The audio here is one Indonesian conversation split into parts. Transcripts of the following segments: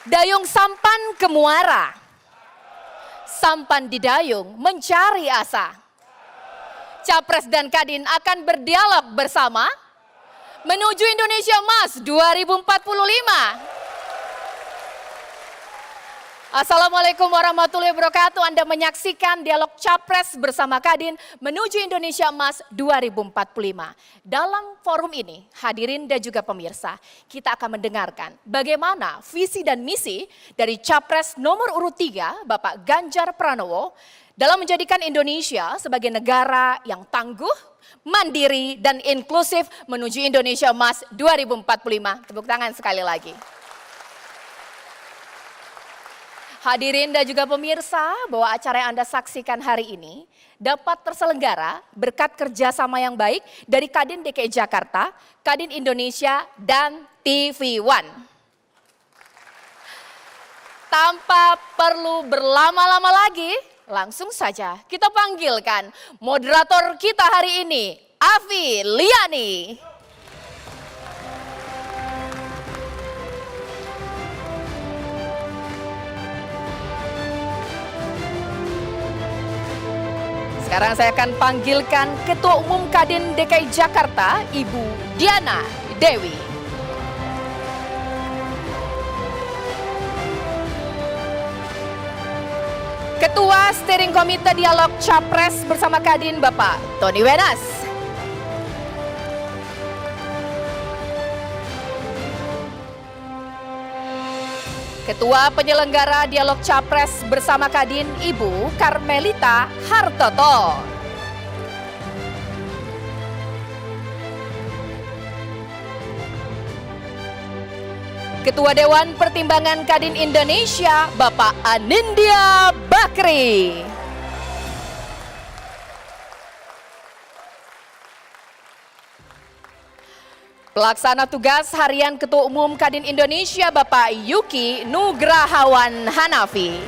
Dayung sampan ke muara, sampan di dayung mencari asa. Capres dan Kadin akan berdialog bersama menuju Indonesia Emas 2045. Assalamualaikum warahmatullahi wabarakatuh. Anda menyaksikan dialog Capres bersama Kadin menuju Indonesia Emas 2045. Dalam forum ini, hadirin dan juga pemirsa, kita akan mendengarkan bagaimana visi dan misi dari Capres nomor urut 3, Bapak Ganjar Pranowo, dalam menjadikan Indonesia sebagai negara yang tangguh, mandiri, dan inklusif menuju Indonesia Emas 2045. Tepuk tangan sekali lagi. Hadirin dan juga pemirsa, bahwa acara yang Anda saksikan hari ini dapat terselenggara berkat kerjasama yang baik dari Kadin DKI Jakarta, Kadin Indonesia, dan TV One. Tanpa perlu berlama-lama lagi, langsung saja kita panggilkan moderator kita hari ini, Afi Liani. Sekarang saya akan panggilkan Ketua Umum Kadin DKI Jakarta, Ibu Diana Dewi. Ketua Steering Komite Dialog Capres bersama Kadin, Bapak Tony Wenas. Ketua Penyelenggara Dialog Capres bersama Kadin, Ibu Karmelita Hartoto. Ketua Dewan Pertimbangan Kadin Indonesia, Bapak Anindya Bakri. Pelaksana tugas harian Ketua Umum Kadin Indonesia, Bapak Yuki Nugrahawan Hanafi.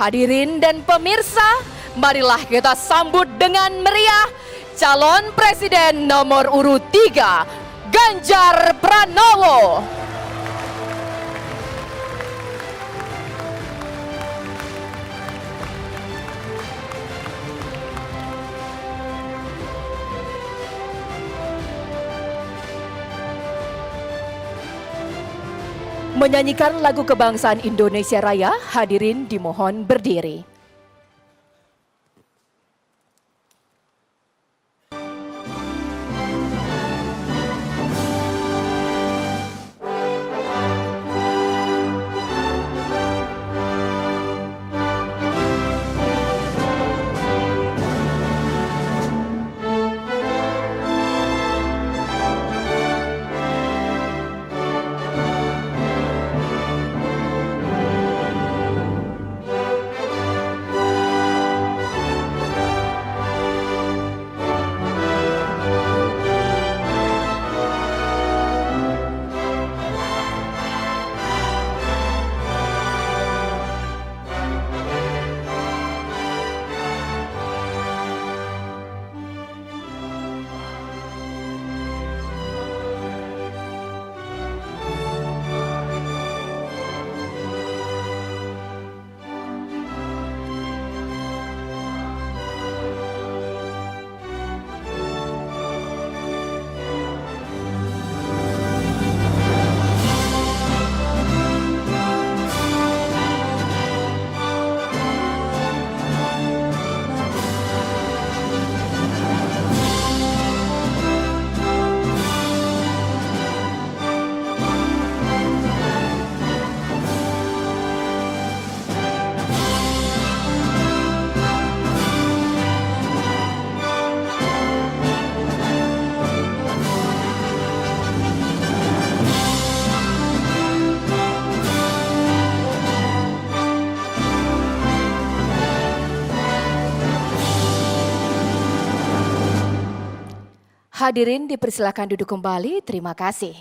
Hadirin dan pemirsa, marilah kita sambut dengan meriah calon presiden nomor urut 3, Ganjar Pranowo. Menyanyikan lagu kebangsaan Indonesia Raya, hadirin dimohon berdiri. Hadirin dipersilakan duduk kembali, terima kasih.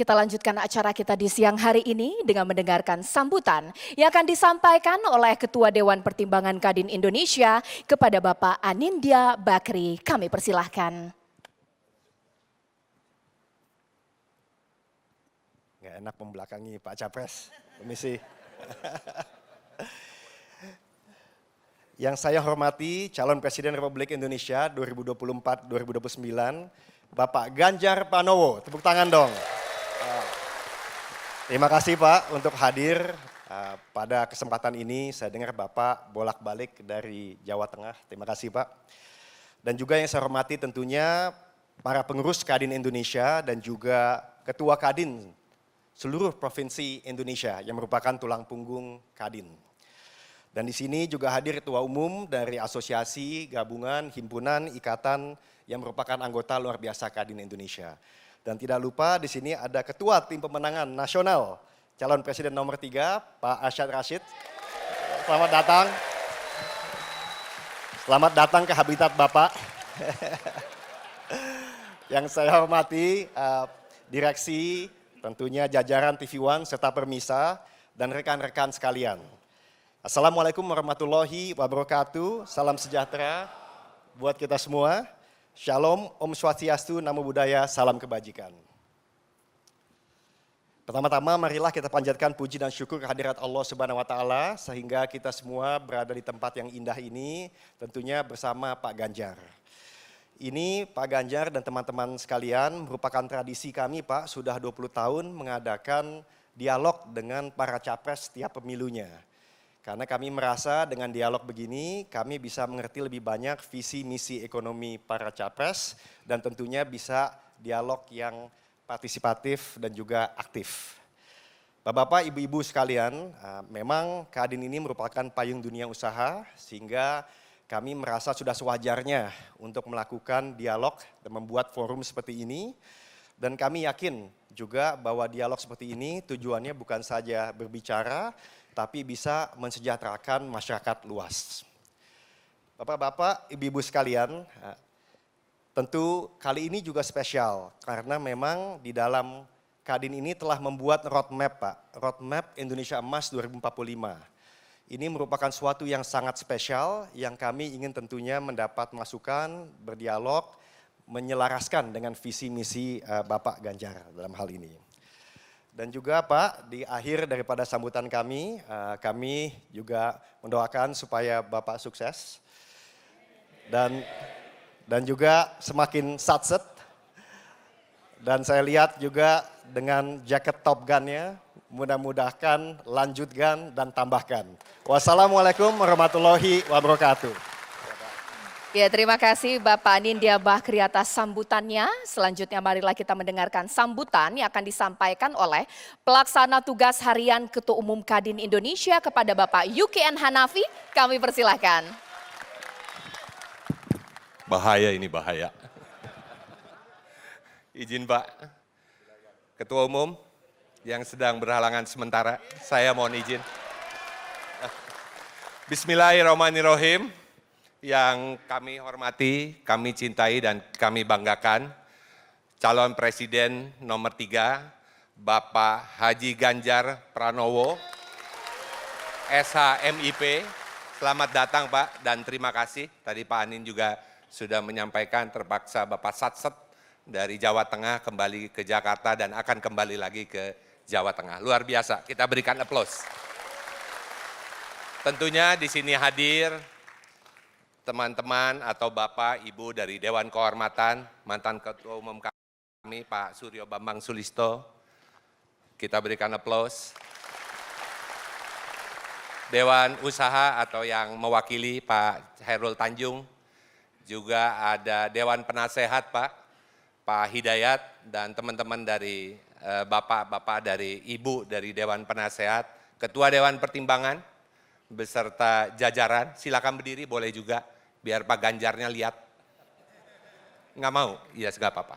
Kita lanjutkan acara kita di siang hari ini dengan mendengarkan sambutan yang akan disampaikan oleh Ketua Dewan Pertimbangan Kadin Indonesia kepada Bapak Anindya Bakri. Kami persilahkan. Nggak enak membelakangi Pak Capres, Komisi. Yang saya hormati calon Presiden Republik Indonesia 2024-2029, Bapak Ganjar Pranowo. Tepuk tangan dong. Terima kasih Pak untuk hadir pada kesempatan ini. Saya dengar Bapak bolak-balik dari Jawa Tengah. Terima kasih Pak. Dan juga yang saya hormati tentunya para pengurus Kadin Indonesia dan juga Ketua Kadin seluruh provinsi Indonesia yang merupakan tulang punggung Kadin. Dan di sini juga hadir Ketua Umum dari Asosiasi, Gabungan, Himpunan, Ikatan yang merupakan anggota luar biasa Kadin Indonesia. Dan tidak lupa di sini ada Ketua Tim Pemenangan Nasional calon Presiden nomor 3, Pak Arsyad Rashid. Selamat datang. Selamat datang ke habitat Bapak. Yang saya hormati direksi, tentunya jajaran TV One serta Permisa dan rekan-rekan sekalian. Assalamualaikum warahmatullahi wabarakatuh. Salam sejahtera buat kita semua. Shalom, Om Swastiastu, Namo Buddhaya, salam kebajikan. Pertama-tama marilah kita panjatkan puji dan syukur kehadirat Allah Subhanahu wa taala sehingga kita semua berada di tempat yang indah ini tentunya bersama Pak Ganjar. Ini Pak Ganjar dan teman-teman sekalian merupakan tradisi kami Pak sudah 20 tahun mengadakan dialog dengan para capres setiap pemilunya. Karena kami merasa dengan dialog begini kami bisa mengerti lebih banyak visi misi ekonomi para capres dan tentunya bisa dialog yang partisipatif dan juga aktif. Bapak-bapak, ibu-ibu sekalian, memang Kadin ini merupakan payung dunia usaha sehingga kami merasa sudah sewajarnya untuk melakukan dialog dan membuat forum seperti ini. Dan kami yakin juga bahwa dialog seperti ini tujuannya bukan saja berbicara, tapi bisa mensejahterakan masyarakat luas. Bapak-bapak, ibu-ibu sekalian, tentu kali ini juga spesial karena memang di dalam Kadin ini telah membuat roadmap Pak, roadmap Indonesia Emas 2045. Ini merupakan suatu yang sangat spesial yang kami ingin tentunya mendapat masukan, berdialog, menyelaraskan dengan visi misi Bapak Ganjar dalam hal ini. Dan juga Pak, di akhir daripada sambutan kami juga mendoakan supaya Bapak sukses dan juga semakin satset. Dan saya lihat juga dengan jaket Top Gun-nya, mudah-mudahan lanjutkan dan tambahkan. Wassalamualaikum warahmatullahi wabarakatuh. Ya, terima kasih Bapak Anindya Bakri atas sambutannya. Selanjutnya marilah kita mendengarkan sambutan yang akan disampaikan oleh Pelaksana Tugas Harian Ketua Umum Kadin Indonesia kepada Bapak Yuki N. Hanafi. Kami persilahkan. Bahaya ini, bahaya. Izin Pak, Ketua Umum yang sedang berhalangan sementara, saya mohon izin. Bismillahirrahmanirrahim. Yang kami hormati, kami cintai dan kami banggakan, calon Presiden nomor 3, Bapak Haji Ganjar Pranowo, SHMIP. Selamat datang Pak dan terima kasih. Tadi Pak Anin juga sudah menyampaikan terpaksa Bapak satset dari Jawa Tengah kembali ke Jakarta dan akan kembali lagi ke Jawa Tengah. Luar biasa, kita berikan aplaus. Tentunya di sini hadir teman-teman atau Bapak, Ibu dari Dewan Kehormatan, mantan Ketua Umum kami Pak Suryo Bambang Sulisto, kita berikan aplaus. Dewan Usaha atau yang mewakili Pak Hairul Tanjung, juga ada Dewan Penasehat Pak Hidayat dan teman-teman dari Bapak-Bapak dari Ibu dari Dewan Penasehat, Ketua Dewan Pertimbangan, beserta jajaran, silakan berdiri boleh juga, biar Pak Ganjarnya lihat. Nggak mau? Iya, nggak apa-apa.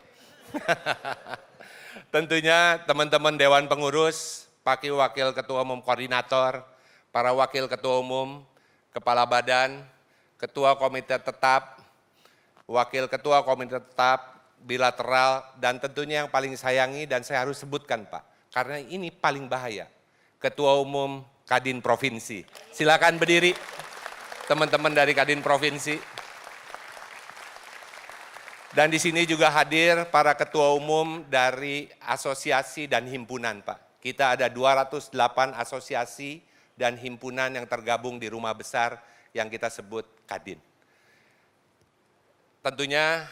Tentunya teman-teman Dewan Pengurus, Wakil Ketua Umum Koordinator, para Wakil Ketua Umum, Kepala Badan, Ketua Komite Tetap, Wakil Ketua Komite Tetap, bilateral, dan tentunya yang paling sayangi dan saya harus sebutkan Pak, karena ini paling bahaya, Ketua Umum Kadin Provinsi. Silakan berdiri teman-teman dari Kadin Provinsi. Dan di sini juga hadir para ketua umum dari asosiasi dan himpunan Pak. Kita ada 208 asosiasi dan himpunan yang tergabung di rumah besar yang kita sebut Kadin. Tentunya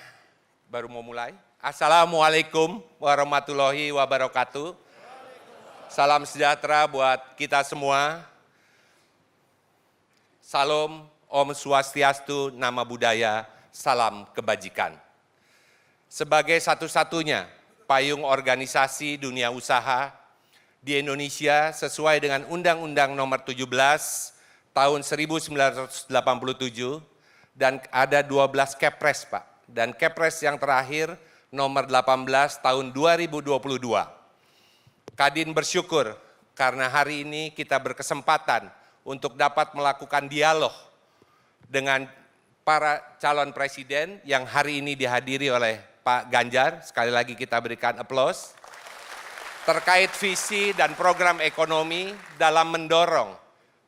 baru mau mulai. Assalamualaikum warahmatullahi wabarakatuh. Salam sejahtera buat kita semua. Salam, Om Swastiastu, Nama Budaya, salam kebajikan. Sebagai satu-satunya payung organisasi dunia usaha di Indonesia sesuai dengan Undang-Undang Nomor 17 tahun 1987 dan ada 12 Kepres Pak. Dan Kepres yang terakhir nomor 18 tahun 2022. Kadin bersyukur karena hari ini kita berkesempatan untuk dapat melakukan dialog dengan para calon presiden yang hari ini dihadiri oleh Pak Ganjar. Sekali lagi kita berikan aplaus. Terkait visi dan program ekonomi dalam mendorong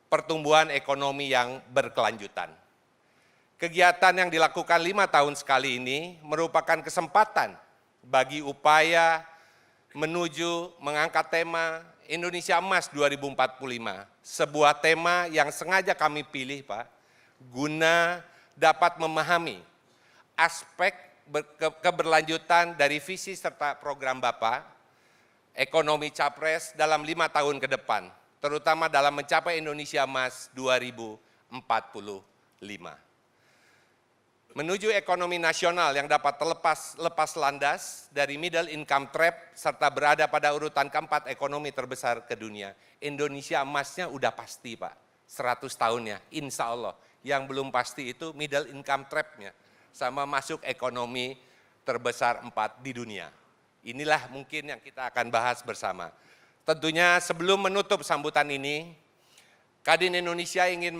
pertumbuhan ekonomi yang berkelanjutan. Kegiatan yang dilakukan 5 tahun sekali ini merupakan kesempatan bagi upaya menuju mengangkat tema Indonesia Emas 2045. Sebuah tema yang sengaja kami pilih Pak, guna dapat memahami aspek keberlanjutan dari visi serta program Bapak, ekonomi Capres dalam 5 tahun ke depan, terutama dalam mencapai Indonesia Emas 2045. Menuju ekonomi nasional yang dapat lepas landas dari middle income trap serta berada pada urutan keempat ekonomi terbesar ke dunia. Indonesia emasnya udah pasti Pak, 100 tahunnya, insya Allah. Yang belum pasti itu middle income trap-nya, sama masuk ekonomi terbesar 4 di dunia. Inilah mungkin yang kita akan bahas bersama. Tentunya sebelum menutup sambutan ini, Kadin Indonesia ingin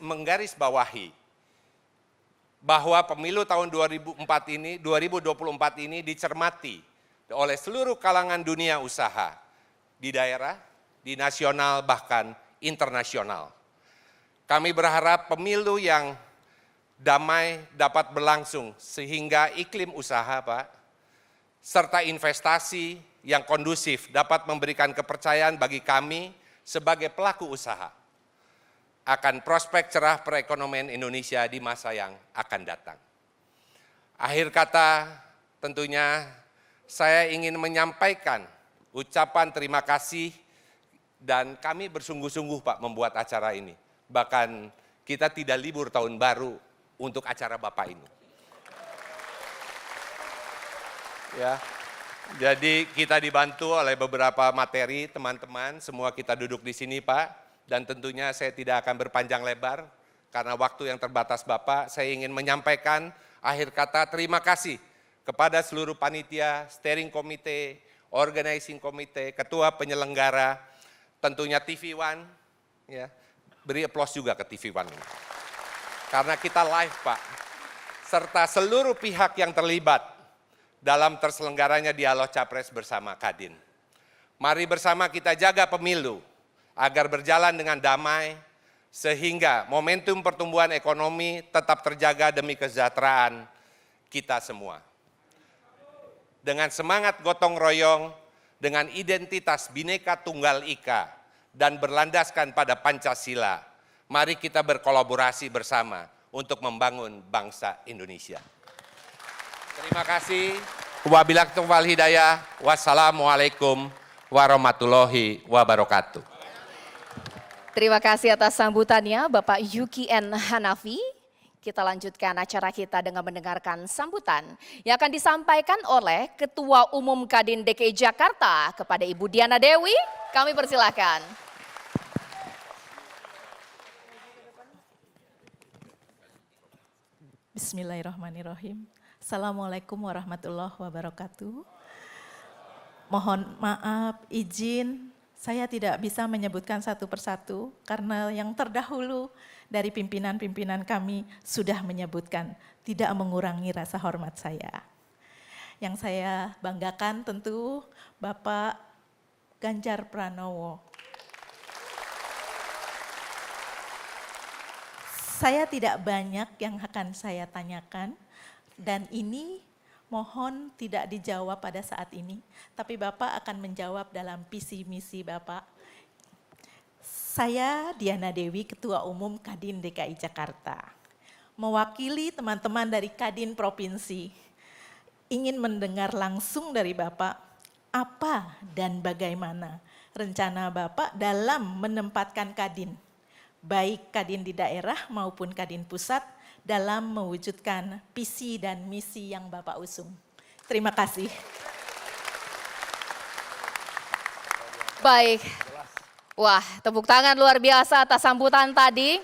menggarisbawahi bahwa pemilu tahun 2024 ini dicermati oleh seluruh kalangan dunia usaha di daerah, di nasional bahkan internasional. Kami berharap pemilu yang damai dapat berlangsung sehingga iklim usaha Pak serta investasi yang kondusif dapat memberikan kepercayaan bagi kami sebagai pelaku usaha akan prospek cerah perekonomian Indonesia di masa yang akan datang. Akhir kata, tentunya saya ingin menyampaikan ucapan terima kasih dan kami bersungguh-sungguh Pak membuat acara ini. Bahkan kita tidak libur tahun baru untuk acara Bapak ini. Ya, jadi kita dibantu oleh beberapa materi teman-teman, semua kita duduk di sini Pak. Dan tentunya saya tidak akan berpanjang lebar, karena waktu yang terbatas Bapak, saya ingin menyampaikan akhir kata terima kasih kepada seluruh panitia, steering committee, organizing committee, ketua penyelenggara, tentunya TV One, ya, beri aplaus juga ke TV One. Karena kita live Pak, serta seluruh pihak yang terlibat dalam terselenggaranya dialog Capres bersama Kadin. Mari bersama kita jaga pemilu, agar berjalan dengan damai, sehingga momentum pertumbuhan ekonomi tetap terjaga demi kesejahteraan kita semua. Dengan semangat gotong royong, dengan identitas Bhinneka Tunggal Ika, dan berlandaskan pada Pancasila, mari kita berkolaborasi bersama untuk membangun bangsa Indonesia. Terima kasih. Wabillahi taufiq wal hidayah. Wassalamualaikum warahmatullahi wabarakatuh. Terima kasih atas sambutannya Bapak Yuki N. Hanafi. Kita lanjutkan acara kita dengan mendengarkan sambutan yang akan disampaikan oleh Ketua Umum Kadin DKI Jakarta kepada Ibu Diana Dewi. Kami persilakan. Bismillahirrahmanirrahim. Assalamualaikum warahmatullahi wabarakatuh. Mohon maaf, izin, saya tidak bisa menyebutkan satu persatu karena yang terdahulu dari pimpinan-pimpinan kami sudah menyebutkan, tidak mengurangi rasa hormat saya. Yang saya banggakan tentu Bapak Ganjar Pranowo. Saya tidak banyak yang akan saya tanyakan dan ini mohon tidak dijawab pada saat ini, tapi Bapak akan menjawab dalam visi misi Bapak. Saya Diana Dewi, Ketua Umum Kadin DKI Jakarta. Mewakili teman-teman dari Kadin Provinsi, ingin mendengar langsung dari Bapak apa dan bagaimana rencana Bapak dalam menempatkan Kadin, baik Kadin di daerah maupun Kadin pusat dalam mewujudkan visi dan misi yang Bapak usung. Terima kasih. Baik. Wah, tepuk tangan luar biasa atas sambutan tadi.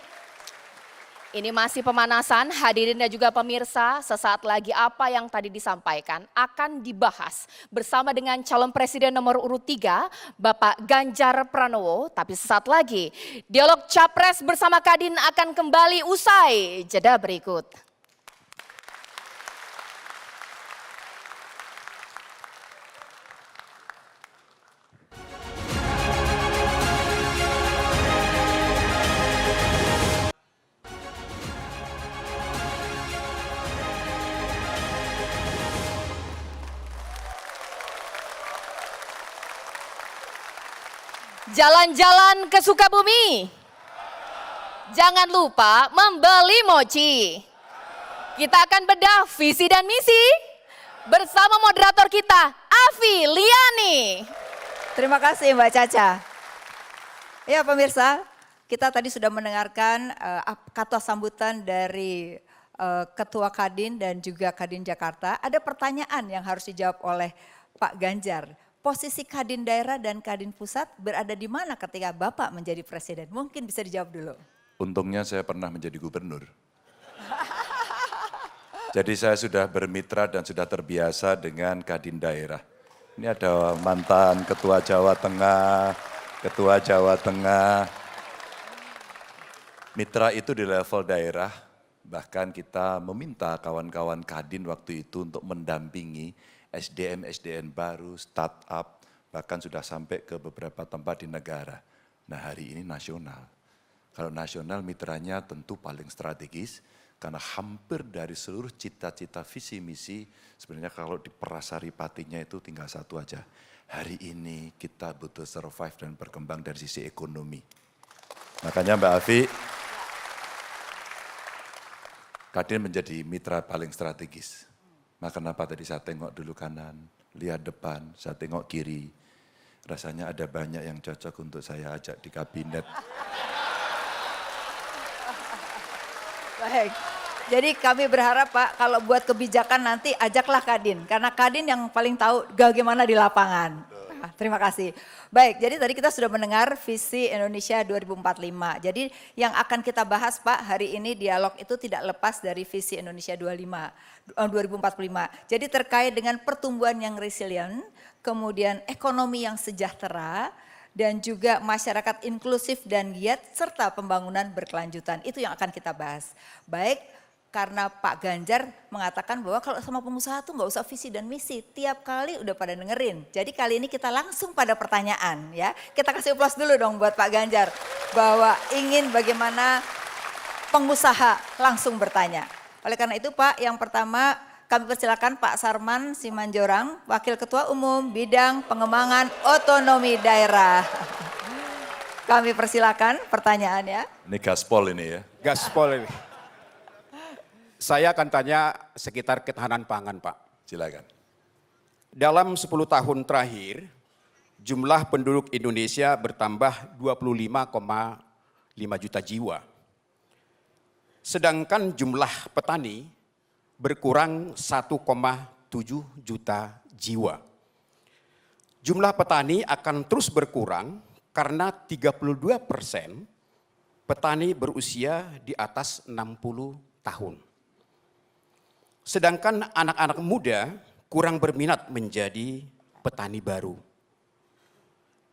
Ini masih pemanasan, hadirin dan juga pemirsa, sesaat lagi apa yang tadi disampaikan akan dibahas bersama dengan calon presiden nomor urut 3, Bapak Ganjar Pranowo. Tapi sesaat lagi, dialog Capres bersama Kadin akan kembali usai jeda berikut. Jalan-jalan ke Sukabumi. Jangan lupa membeli mochi. Kita akan bedah visi dan misi bersama moderator kita, Afi Liani. Terima kasih Mbak Caca. Ya pemirsa, kita tadi sudah mendengarkan kata sambutan dari Ketua Kadin dan juga Kadin Jakarta. Ada pertanyaan yang harus dijawab oleh Pak Ganjar. Posisi Kadin daerah dan Kadin pusat berada di mana ketika Bapak menjadi presiden? Mungkin bisa dijawab dulu. Untungnya saya pernah menjadi gubernur. Jadi saya sudah bermitra dan sudah terbiasa dengan Kadin daerah. Ini ada mantan Ketua Jawa Tengah, Ketua Jawa Tengah. Mitra itu di level daerah, bahkan kita meminta kawan-kawan Kadin waktu itu untuk mendampingi SDM baru, startup, bahkan sudah sampai ke beberapa tempat di negara. Nah hari ini nasional. Kalau nasional mitranya tentu paling strategis, karena hampir dari seluruh cita-cita visi misi, sebenarnya kalau di Parasaripatinya itu tinggal satu aja. Hari ini kita butuh survive dan berkembang dari sisi ekonomi. Makanya Mbak Afi, Kadin menjadi mitra paling strategis. Maka kenapa tadi saya tengok dulu kanan, lihat depan, saya tengok kiri. Rasanya ada banyak yang cocok untuk saya ajak di kabinet. Baik, jadi kami berharap Pak kalau buat kebijakan nanti ajaklah Kadin. Karena Kadin yang paling tahu bagaimana di lapangan. Nah, terima kasih. Baik, jadi tadi kita sudah mendengar visi Indonesia 2045. Jadi yang akan kita bahas Pak hari ini dialog itu tidak lepas dari visi Indonesia 2045. Jadi terkait dengan pertumbuhan yang resilient, kemudian ekonomi yang sejahtera, dan juga masyarakat inklusif dan giat, serta pembangunan berkelanjutan. Itu yang akan kita bahas. Baik, karena Pak Ganjar mengatakan bahwa kalau sama pengusaha tuh nggak usah visi dan misi, tiap kali udah pada dengerin. Jadi kali ini kita langsung pada pertanyaan ya. Kita kasih aplaus dulu dong buat Pak Ganjar bahwa ingin bagaimana pengusaha langsung bertanya. Oleh karena itu Pak, yang pertama kami persilakan Pak Sarman Simanjorang, Wakil Ketua Umum Bidang Pengembangan Otonomi Daerah. Kami persilakan pertanyaannya. Ini gaspol ini ya. Gaspol ini. Saya akan tanya sekitar ketahanan pangan Pak. Silakan. Dalam 10 tahun terakhir, jumlah penduduk Indonesia bertambah 25,5 juta jiwa. Sedangkan jumlah petani berkurang 1,7 juta jiwa. Jumlah petani akan terus berkurang karena 32% petani berusia di atas 60 tahun. Sedangkan anak-anak muda kurang berminat menjadi petani baru.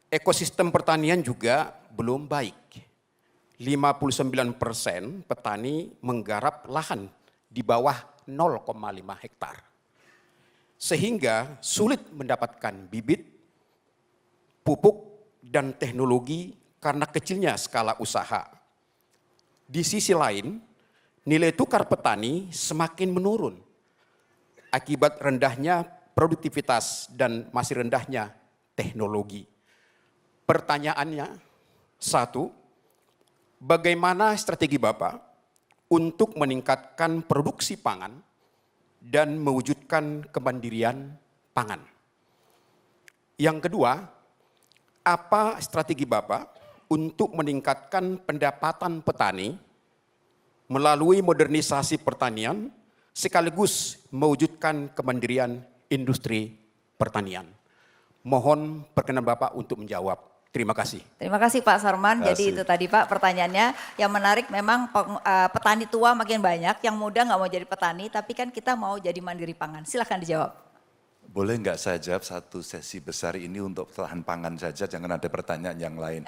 Ekosistem pertanian juga belum baik. 59% petani menggarap lahan di bawah 0,5 hektar. sehingga sulit mendapatkan bibit, pupuk, dan teknologi karena kecilnya skala usaha. Di sisi lain, nilai tukar petani semakin menurun akibat rendahnya produktivitas dan masih rendahnya teknologi. Pertanyaannya, satu, bagaimana strategi Bapak untuk meningkatkan produksi pangan dan mewujudkan kemandirian pangan? Yang kedua, apa strategi Bapak untuk meningkatkan pendapatan petani melalui modernisasi pertanian sekaligus mewujudkan kemandirian industri pertanian? Mohon perkenan Bapak untuk menjawab. Terima kasih. Terima kasih Pak Sarman. Jadi itu tadi Pak pertanyaannya yang menarik memang petani tua makin banyak, yang muda nggak mau jadi petani, tapi kan kita mau jadi mandiri pangan. Silahkan dijawab. Boleh nggak saya jawab satu sesi besar ini untuk tahan pangan saja, jangan ada pertanyaan yang lain.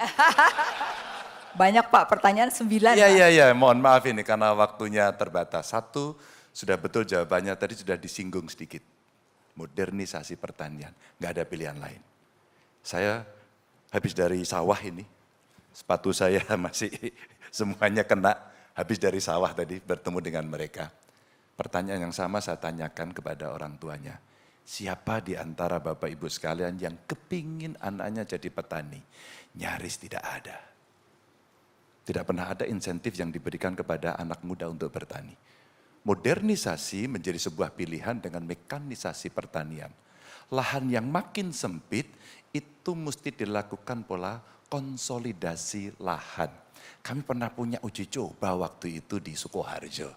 Banyak Pak, pertanyaan 9. Iya, mohon maaf ini karena waktunya terbatas. Satu, sudah betul jawabannya tadi sudah disinggung sedikit. Modernisasi pertanian, nggak ada pilihan lain. Saya habis dari sawah ini, sepatu saya masih semuanya kena, habis dari sawah tadi bertemu dengan mereka. Pertanyaan yang sama saya tanyakan kepada orang tuanya. Siapa di antara Bapak Ibu sekalian yang kepingin anaknya jadi petani? Nyaris tidak ada. Tidak pernah ada insentif yang diberikan kepada anak muda untuk bertani. Modernisasi menjadi sebuah pilihan dengan mekanisasi pertanian. Lahan yang makin sempit itu mesti dilakukan pola konsolidasi lahan. Kami pernah punya uji coba waktu itu di Sukoharjo.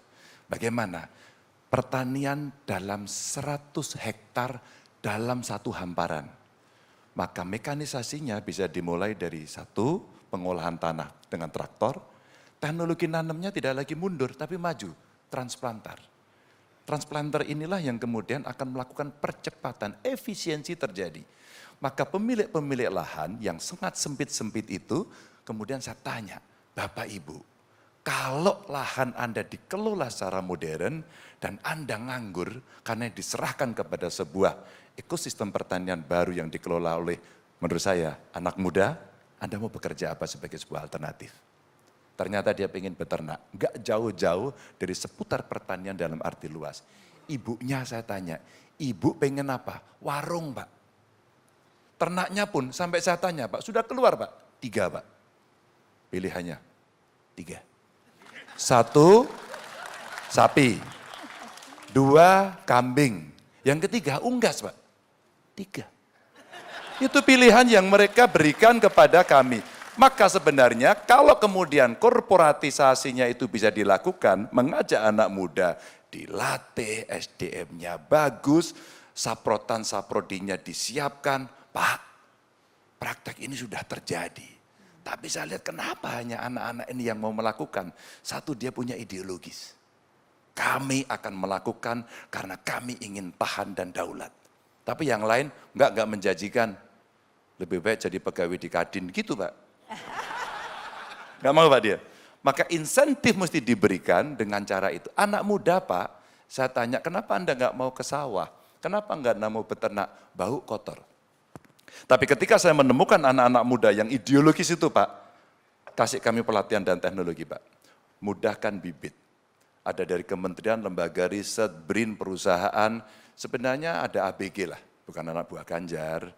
Bagaimana? Pertanian dalam 100 hektar dalam satu hamparan. Maka mekanisasinya bisa dimulai dari satu, pengolahan tanah dengan traktor. Teknologi nanamnya tidak lagi mundur tapi maju, transplanter. Transplanter inilah yang kemudian akan melakukan percepatan, efisiensi terjadi. Maka pemilik-pemilik lahan yang sangat sempit-sempit itu, kemudian saya tanya, Bapak Ibu, kalau lahan Anda dikelola secara modern dan Anda nganggur karena diserahkan kepada sebuah ekosistem pertanian baru yang dikelola oleh, menurut saya, anak muda, Anda mau bekerja apa sebagai sebuah alternatif? Ternyata dia ingin beternak, nggak jauh-jauh dari seputar pertanian dalam arti luas. Ibunya saya tanya, ibu pengen apa? Warung Pak. Ternaknya pun sampai saya tanya Pak, sudah keluar Pak? 3 Pak. Pilihannya 3. 1, sapi. 2, kambing. Yang ketiga, unggas Pak. 3. Itu pilihan yang mereka berikan kepada kami. Maka sebenarnya kalau kemudian korporatisasinya itu bisa dilakukan, mengajak anak muda, dilatih, SDM-nya bagus, saprotan-saprodinya disiapkan, Pak, praktek ini sudah terjadi. Tapi saya lihat kenapa hanya anak-anak ini yang mau melakukan. Satu, dia punya ideologis. Kami akan melakukan karena kami ingin tahan dan daulat. Tapi yang lain enggak menjanjikan. Lebih baik jadi pegawai di Kadin gitu Pak. Enggak mau Pak dia. Maka insentif mesti diberikan dengan cara itu. Anak muda Pak, saya tanya kenapa Anda enggak mau ke sawah? Kenapa enggak mau beternak? Bau kotor. Tapi ketika saya menemukan anak-anak muda yang ideologis itu Pak, kasih kami pelatihan dan teknologi Pak. Mudahkan bibit. Ada dari kementerian, lembaga riset, BRIN, perusahaan. Sebenarnya ada ABG lah, bukan anak buah Ganjar.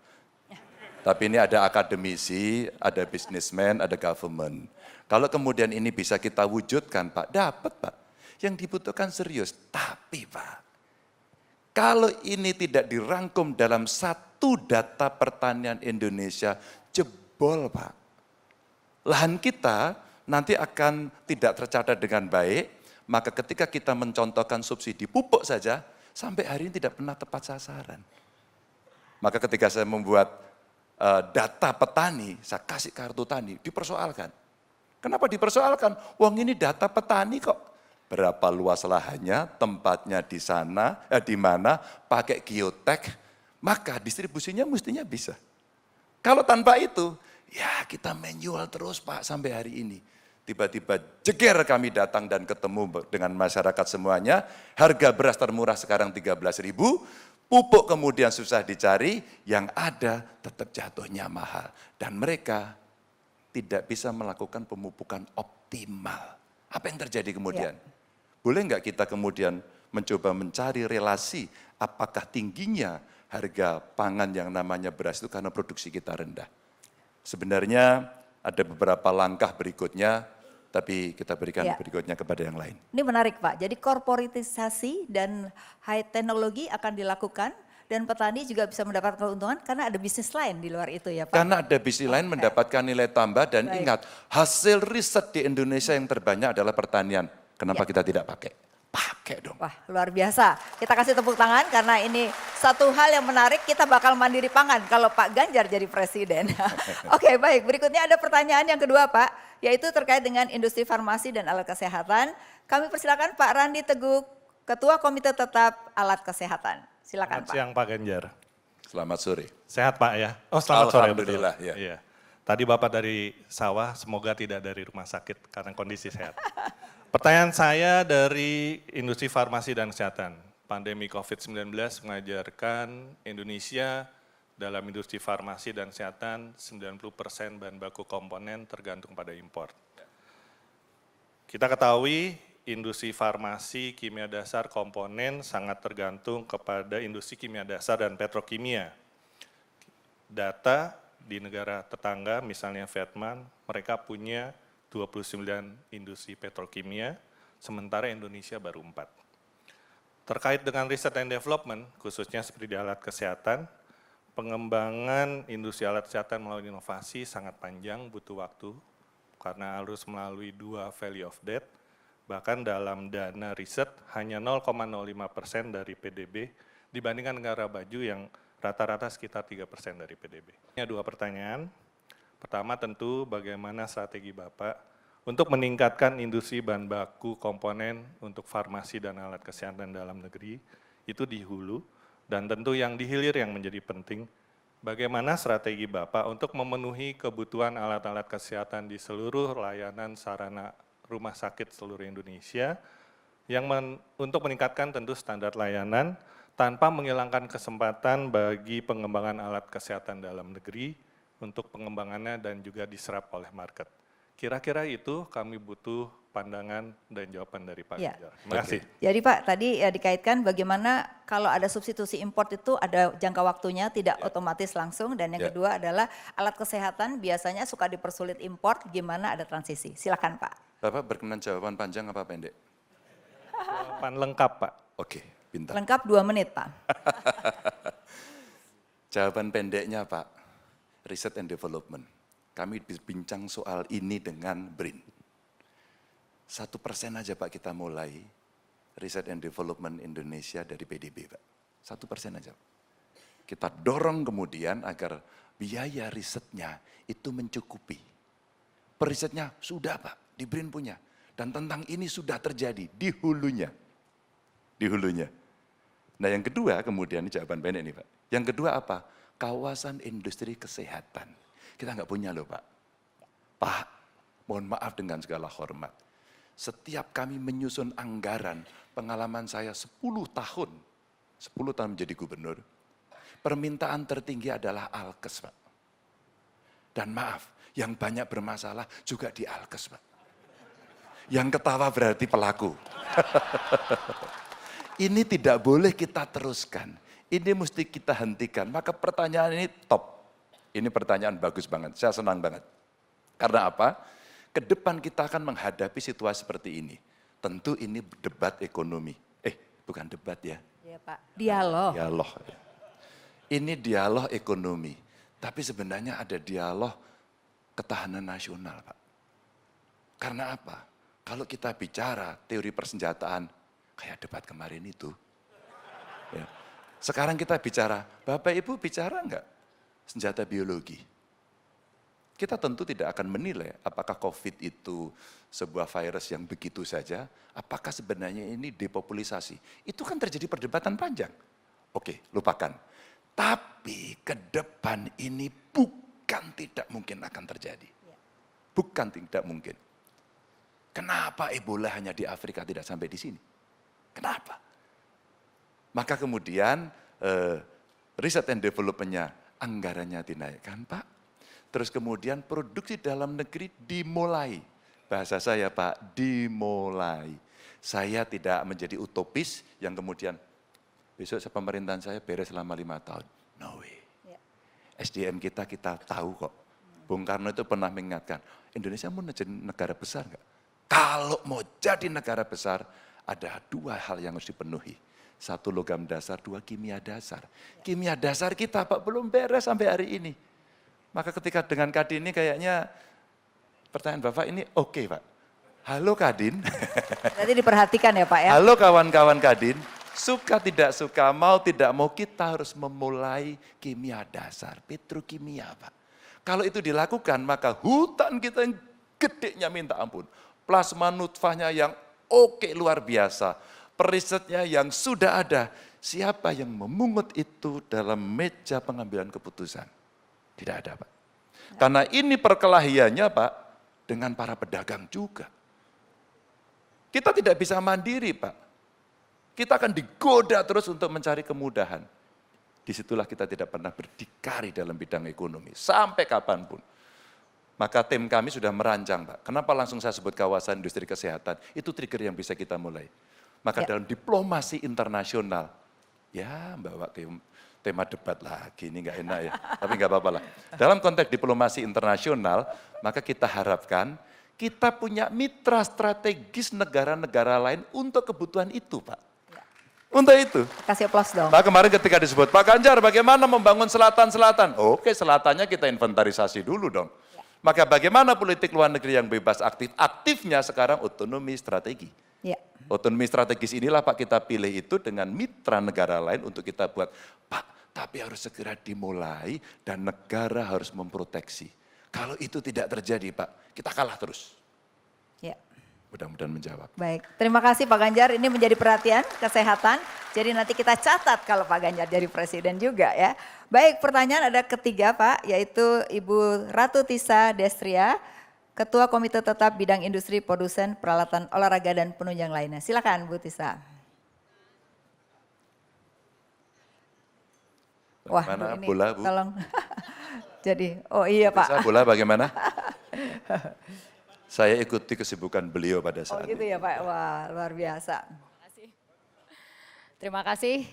Tapi ini ada akademisi, ada businessman, ada government. Kalau kemudian ini bisa kita wujudkan Pak, dapat Pak. Yang dibutuhkan serius. Tapi Pak, kalau ini tidak dirangkum dalam satu data pertanian Indonesia, jebol Pak. Lahan kita nanti akan tidak tercatat dengan baik, maka ketika kita mencontohkan subsidi pupuk saja, sampai hari ini tidak pernah tepat sasaran. Maka ketika saya membuat data petani, saya kasih kartu tani, dipersoalkan. Kenapa dipersoalkan? Wong ini data petani kok. Berapa luas lahannya, tempatnya di sana, di mana, pakai geotek, maka distribusinya mestinya bisa. Kalau tanpa itu, ya kita manual terus Pak sampai hari ini. Tiba-tiba jeger kami datang dan ketemu dengan masyarakat semuanya, harga beras termurah sekarang 13.000, Pupuk kemudian susah dicari, yang ada tetap jatuhnya mahal. Dan mereka tidak bisa melakukan pemupukan optimal. Apa yang terjadi kemudian? Boleh nggak kita kemudian mencoba mencari relasi apakah tingginya harga pangan yang namanya beras itu karena produksi kita rendah? Sebenarnya ada beberapa langkah berikutnya, tapi kita berikan berikutnya kepada yang lain. Ini menarik Pak, jadi korporatisasi dan high teknologi akan dilakukan dan petani juga bisa mendapatkan keuntungan karena ada bisnis lain di luar itu ya Pak? Karena ada bisnis lain mendapatkan nilai tambah dan ingat, hasil riset di Indonesia yang terbanyak adalah pertanian. Kenapa kita tidak pakai? Pakai dong. Wah luar biasa, kita kasih tepuk tangan karena ini satu hal yang menarik, kita bakal mandiri pangan kalau Pak Ganjar jadi presiden. Oke baik, berikutnya ada pertanyaan yang kedua Pak, yaitu terkait dengan industri farmasi dan alat kesehatan. Kami persilakan Pak Randi Teguh, Ketua Komite Tetap Alat Kesehatan. Silakan Selamat Pak. siang Pak Ganjar. Selamat sore. Sehat Pak ya? Oh selamat sore. Alhamdulillah, betul. ya. Iya. Tadi Bapak dari sawah, semoga tidak dari rumah sakit karena kondisi sehat. Pertanyaan saya dari industri farmasi dan kesehatan. Pandemi COVID-19 mengajarkan Indonesia dalam industri farmasi dan kesehatan 90% bahan baku komponen tergantung pada impor. Kita ketahui industri farmasi, kimia dasar, komponen sangat tergantung kepada industri kimia dasar dan petrokimia. Data di negara tetangga, misalnya Vietnam, mereka punya 29 industri petrokimia, sementara Indonesia baru 4. Terkait dengan riset and development, khususnya seperti di alat kesehatan, pengembangan industri alat kesehatan melalui inovasi sangat panjang, butuh waktu, karena harus melalui 2 Valley of Death, bahkan dalam dana riset hanya 0,05% dari PDB dibandingkan negara maju yang rata-rata sekitar 3% dari PDB. Ini 2 pertanyaan. Pertama tentu bagaimana strategi Bapak untuk meningkatkan industri bahan baku komponen untuk farmasi dan alat kesehatan dalam negeri, itu di hulu, dan tentu yang di hilir yang menjadi penting, bagaimana strategi Bapak untuk memenuhi kebutuhan alat-alat kesehatan di seluruh layanan sarana rumah sakit seluruh Indonesia, yang untuk meningkatkan tentu standar layanan, tanpa menghilangkan kesempatan bagi pengembangan alat kesehatan dalam negeri, untuk pengembangannya dan juga diserap oleh market. Kira-kira itu kami butuh pandangan dan jawaban dari Pak Ganjar. Terima kasih. Jadi Pak tadi dikaitkan bagaimana kalau ada substitusi import itu ada jangka waktunya tidak otomatis langsung, dan yang kedua adalah alat kesehatan biasanya suka dipersulit import, gimana ada transisi. Silakan Pak. Bapak berkenan jawaban panjang apa pendek? Jawaban lengkap Pak. Oke, pintar. Lengkap 2 menit Pak. Jawaban pendeknya Pak, Research and Development. Kami bincang soal ini dengan BRIN. 1% aja Pak kita mulai Research and Development Indonesia dari PDB Pak. 1% aja. Kita dorong kemudian agar biaya risetnya itu mencukupi. Perisetnya sudah Pak, di BRIN punya. Dan tentang ini sudah terjadi di hulunya. Di hulunya. Nah yang kedua kemudian, ini jawaban pendek nih Pak. Yang kedua apa? Kawasan industri kesehatan. Kita nggak punya loh Pak. Pak, mohon maaf dengan segala hormat. Setiap kami menyusun anggaran, pengalaman saya 10 tahun menjadi gubernur, permintaan tertinggi adalah Alkes Pak. Dan maaf, yang banyak bermasalah juga di Alkes Pak. Yang ketawa berarti pelaku. Ini tidak boleh kita teruskan. Ini mesti kita hentikan. Maka pertanyaan ini top. Ini pertanyaan bagus banget. Saya senang banget. Karena apa? Ke depan kita akan menghadapi situasi seperti ini. Tentu ini debat ekonomi. Bukan debat ya. Iya Pak. Dialog. Dialog. Ini dialog ekonomi. Tapi sebenarnya ada dialog ketahanan nasional Pak. Karena apa? Kalau kita bicara teori persenjataan, kayak debat kemarin itu. Ya. Sekarang kita bicara, Bapak Ibu bicara enggak senjata biologi? Kita tentu tidak akan menilai apakah COVID itu sebuah virus yang begitu saja, apakah sebenarnya ini depopulisasi. Itu kan terjadi perdebatan panjang. Oke, lupakan. Tapi ke depan ini bukan tidak mungkin akan terjadi. Bukan tidak mungkin. Kenapa Ebola hanya di Afrika tidak sampai di sini? Kenapa? Maka kemudian riset and development-nya, anggarannya dinaikkan Pak. Terus kemudian produksi dalam negeri dimulai. Bahasa saya Pak, dimulai. Saya tidak menjadi utopis yang kemudian besok pemerintahan saya beres selama 5 tahun. No way. SDM kita tahu kok. Bung Karno itu pernah mengingatkan, Indonesia mau jadi negara besar enggak? Kalau mau jadi negara besar, ada 2 hal yang harus dipenuhi. 1 logam dasar, 2 kimia dasar. Kimia dasar kita Pak belum beres sampai hari ini. Maka ketika dengan Kadin ini kayaknya pertanyaan Bapak ini oke Pak. Halo Kadin. Berarti diperhatikan ya Pak ya. Halo kawan-kawan Kadin. Suka tidak suka, mau tidak mau kita harus memulai kimia dasar, petrokimia Pak. Kalau itu dilakukan maka hutan kita yang gedenya minta ampun. Plasma nutfahnya yang oke luar biasa. Perisetnya yang sudah ada. Siapa yang memungut itu dalam meja pengambilan keputusan? Tidak ada Pak. Karena ini perkelahiannya Pak dengan para pedagang juga. Kita tidak bisa mandiri Pak. Kita akan digoda terus untuk mencari kemudahan. Disitulah kita tidak pernah berdikari dalam bidang ekonomi, sampai kapanpun. Maka tim kami sudah merancang Pak. Kenapa langsung saya sebut kawasan industri kesehatan? Itu trigger yang bisa kita mulai. Maka dalam diplomasi internasional, ya bawa ke tema debat lagi, ini nggak enak ya, tapi nggak apa-apa lah. Dalam konteks diplomasi internasional, maka kita harapkan kita punya mitra strategis negara-negara lain untuk kebutuhan itu Pak. Untuk itu. Kasih aplaus dong. Nah kemarin ketika disebut, Pak Ganjar bagaimana membangun selatan-selatan? Oke selatannya kita inventarisasi dulu dong. Maka bagaimana politik luar negeri yang bebas aktif? Aktifnya sekarang otonomi strategi. Ya. Otonomi strategis inilah Pak kita pilih itu dengan mitra negara lain untuk kita buat, Pak tapi harus segera dimulai dan negara harus memproteksi. Kalau itu tidak terjadi Pak, kita kalah terus. Ya. Mudah-mudahan menjawab. Baik, terima kasih Pak Ganjar. Ini menjadi perhatian kesehatan. Jadi nanti kita catat kalau Pak Ganjar jadi presiden juga ya. Baik, pertanyaan ada ketiga Pak, yaitu Ibu Ratu Tisa Destria, Ketua Komite Tetap Bidang Industri Produsen Peralatan Olahraga dan Penunjang lainnya. Silakan Bu Tisa. Wah, Mana ini bola Bu? tolong. Jadi, oh iya Bisa Pak. bola bagaimana? Saya ikuti kesibukan beliau pada Oh saat gitu itu. ya Pak, wah luar biasa. Terima kasih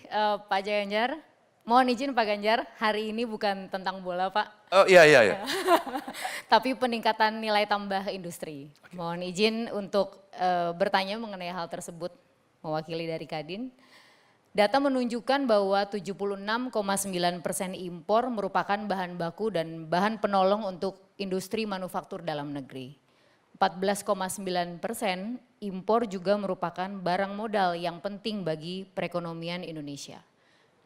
Pak Ganjar. Mohon izin Pak Ganjar, hari ini bukan tentang bola Pak, Oh iya. tapi peningkatan nilai tambah industri. Mohon izin untuk bertanya mengenai hal tersebut, mewakili dari Kadin. Data menunjukkan bahwa 76,9% impor merupakan bahan baku dan bahan penolong untuk industri manufaktur dalam negeri. 14,9% impor juga merupakan barang modal yang penting bagi perekonomian Indonesia.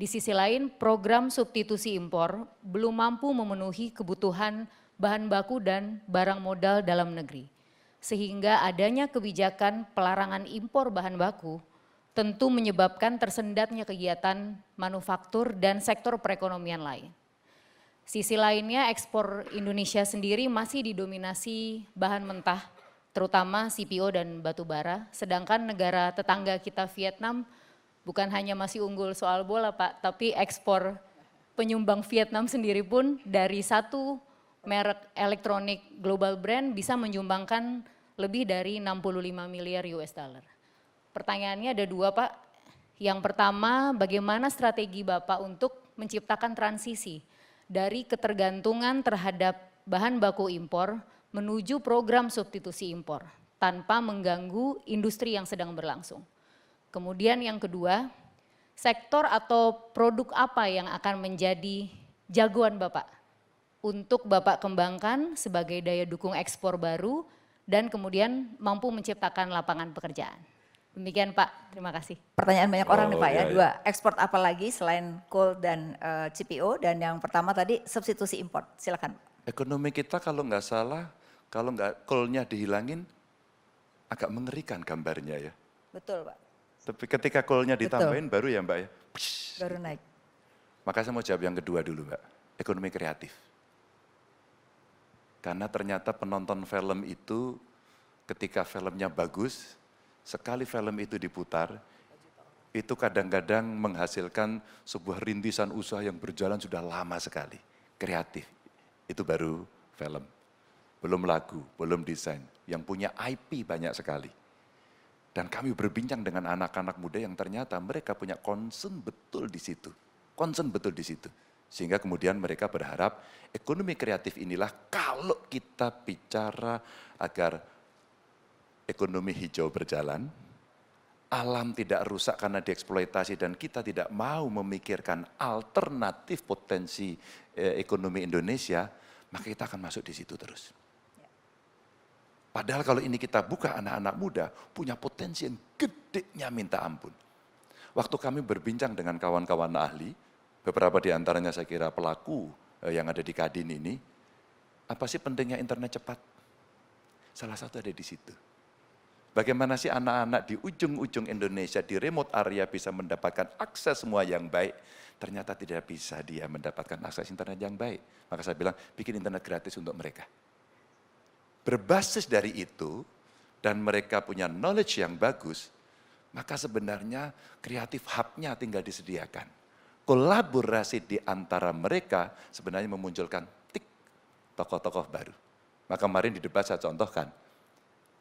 Di sisi lain, program substitusi impor belum mampu memenuhi kebutuhan bahan baku dan barang modal dalam negeri. Sehingga adanya kebijakan pelarangan impor bahan baku tentu menyebabkan tersendatnya kegiatan manufaktur dan sektor perekonomian lain. Sisi lainnya ekspor Indonesia sendiri masih didominasi bahan mentah, terutama CPO dan batu bara, sedangkan negara tetangga kita Vietnam bukan hanya masih unggul soal bola Pak, tapi ekspor penyumbang Vietnam sendiri pun dari satu merek elektronik global brand bisa menyumbangkan lebih dari 65 miliar US dollar. Pertanyaannya ada 2 Pak, yang pertama bagaimana strategi Bapak untuk menciptakan transisi dari ketergantungan terhadap bahan baku impor menuju program substitusi impor tanpa mengganggu industri yang sedang berlangsung. Kemudian yang kedua, sektor atau produk apa yang akan menjadi jagoan Bapak untuk Bapak kembangkan sebagai daya dukung ekspor baru dan kemudian mampu menciptakan lapangan pekerjaan. Demikian Pak, terima kasih. Pertanyaan banyak orang nih Pak ya, iya. 2, ekspor apa lagi selain coal dan CPO, dan yang pertama tadi substitusi impor, silakan. Ekonomi kita kalau nggak salah, kalau nggak coal-nya dihilangin, agak mengerikan gambarnya ya. Betul Pak, Tapi ketika coal-nya ditambahin baru ya Mbak ya. baru naik. Maka saya mau jawab yang kedua dulu Mbak, ekonomi kreatif. Karena ternyata penonton film itu ketika filmnya bagus, sekali film itu diputar, itu kadang-kadang menghasilkan sebuah rintisan usaha yang berjalan sudah lama sekali. Kreatif, itu baru film. Belum lagu, belum desain. Yang punya IP banyak sekali. Dan kami berbincang dengan anak-anak muda yang ternyata mereka punya concern betul di situ. Concern betul di situ. Sehingga kemudian mereka berharap ekonomi kreatif inilah kalau kita bicara agar ekonomi hijau berjalan, alam tidak rusak karena dieksploitasi dan kita tidak mau memikirkan alternatif potensi ekonomi Indonesia, maka kita akan masuk di situ terus. Padahal kalau ini kita buka anak-anak muda punya potensi yang gedenya minta ampun. Waktu kami berbincang dengan kawan-kawan ahli, beberapa di antaranya saya kira pelaku yang ada di Kadin ini, apa sih pentingnya internet cepat? Salah satu ada di situ. Bagaimana sih anak-anak di ujung-ujung Indonesia, di remote area bisa mendapatkan akses semua yang baik, ternyata tidak bisa dia mendapatkan akses internet yang baik. Maka saya bilang, bikin internet gratis untuk mereka. Berbasis dari itu, dan mereka punya knowledge yang bagus, maka sebenarnya kreatif hub-nya tinggal disediakan. Kolaborasi di antara mereka sebenarnya memunculkan tokoh-tokoh baru. Maka kemarin di debat saya contohkan,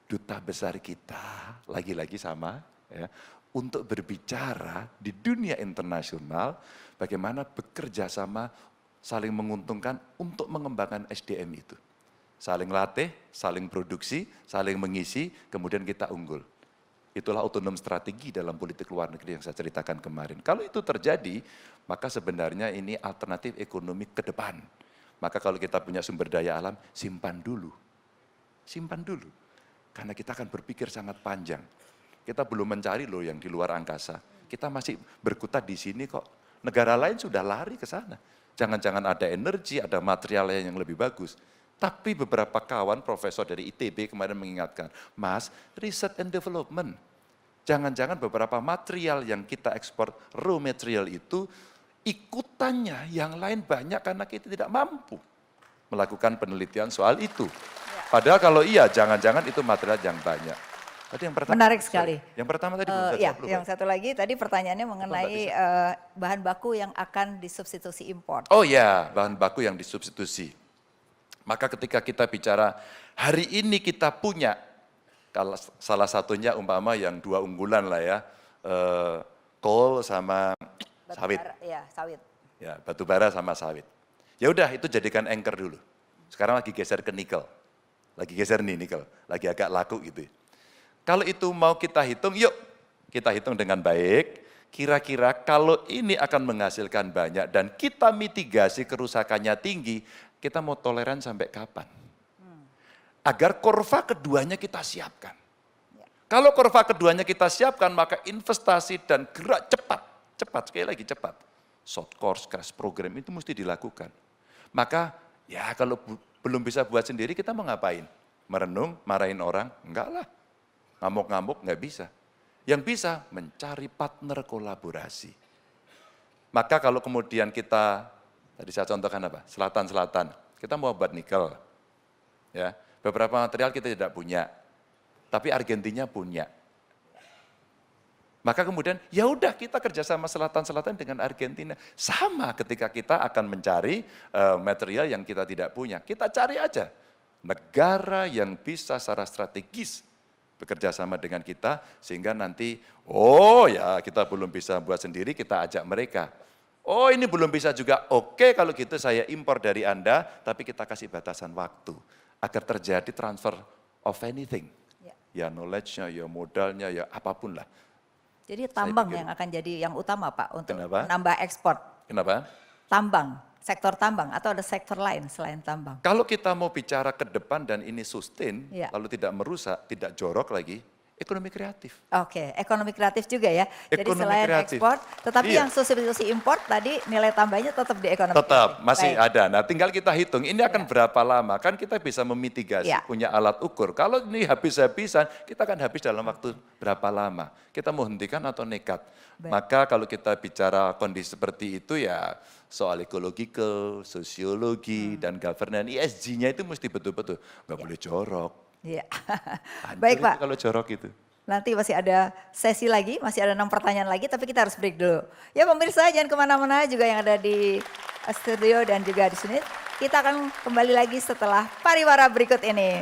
duta besar kita, lagi-lagi sama, ya, untuk berbicara di dunia internasional, bagaimana bekerja sama, saling menguntungkan untuk mengembangkan SDM itu. Saling latih, saling produksi, saling mengisi, kemudian kita unggul. Itulah otonom strategi dalam politik luar negeri yang saya ceritakan kemarin. Kalau itu terjadi, maka sebenarnya ini alternatif ekonomi ke depan. Maka kalau kita punya sumber daya alam, simpan dulu. Simpan dulu. Karena kita akan berpikir sangat panjang. Kita belum mencari loh yang di luar angkasa. Kita masih berkutat di sini kok. Negara lain sudah lari ke sana. Jangan-jangan ada energi, ada material yang lebih bagus. Tapi beberapa kawan profesor dari ITB kemarin mengingatkan, Mas, riset and development. Jangan-jangan beberapa material yang kita ekspor, raw material itu, ikutannya yang lain banyak karena kita tidak mampu melakukan penelitian soal itu. Padahal kalau iya, jangan-jangan itu material yang banyak. Tadi yang pertama, menarik sekali. Yang pertama tadi belum Ya, belum. yang satu lagi tadi pertanyaannya mengenai bahan baku yang akan disubstitusi impor. Oh ya, bahan baku yang disubstitusi. Maka ketika kita bicara, hari ini kita punya, kalau salah satunya umpama yang dua unggulan lah ya, coal sama sawit. Ya, sawit. Ya, batu bara sama sawit. Ya udah, itu jadikan anchor dulu. Sekarang lagi geser ke nikel. Lagi geser nih nikel, lagi agak laku gitu. Kalau itu mau kita hitung, yuk kita hitung dengan baik. Kira-kira kalau ini akan menghasilkan banyak dan kita mitigasi kerusakannya tinggi, kita mau toleran sampai kapan? Agar kurva keduanya kita siapkan. Kalau kurva keduanya kita siapkan, maka investasi dan gerak cepat, sekali lagi cepat. Short course, crash program itu mesti dilakukan. Maka ya kalau belum bisa buat sendiri, kita mau ngapain? Merenung, marahin orang? Enggak lah. Ngamuk-ngamuk enggak bisa. Yang bisa mencari partner kolaborasi. Maka kalau kemudian kita, tadi saya contohkan apa? Selatan-selatan, kita mau buat nikel. Ya, beberapa material kita tidak punya, tapi Argentina punya. Maka kemudian ya udah kita kerjasama selatan-selatan dengan Argentina. Sama ketika kita akan mencari material yang kita tidak punya. Kita cari aja negara yang bisa secara strategis bekerja sama dengan kita. Sehingga nanti, oh ya kita belum bisa buat sendiri, kita ajak mereka. Oh ini belum bisa juga, oke kalau gitu saya impor dari Anda, tapi kita kasih batasan waktu. Agar terjadi transfer of anything. Ya knowledge-nya, ya modalnya, ya apapun lah. Jadi tambang yang akan jadi yang utama Pak untuk menambah ekspor. Kenapa? Tambang, sektor tambang atau ada sektor lain selain tambang? Kalau kita mau bicara ke depan dan ini sustain, Ya. lalu tidak merusak, tidak jorok lagi, ekonomi kreatif. Oke, ekonomi kreatif juga ya. Jadi Ekonomi selain kreatif. ekspor, tetapi Iya. yang substitusi impor tadi nilai tambahnya tetap di ekonomi Tetap, kreatif. masih Baik. ada. Nah tinggal kita hitung, ini akan berapa lama, kan kita bisa memitigasi, Ya. punya alat ukur. Kalau ini habis-habisan, kita akan habis dalam waktu berapa lama. Kita mau hentikan atau nekat. Baik. Maka kalau kita bicara kondisi seperti itu ya soal ekological, sosiologi, dan governance, ESG-nya itu mesti betul-betul, nggak boleh jorok. Iya. Hancur Baik itu Pak. kalau jorok itu. Nanti masih ada sesi lagi, masih ada 6 pertanyaan lagi, tapi kita harus break dulu. Ya pemirsa jangan kemana-mana juga yang ada di studio dan juga di sini. Kita akan kembali lagi setelah pariwara berikut ini.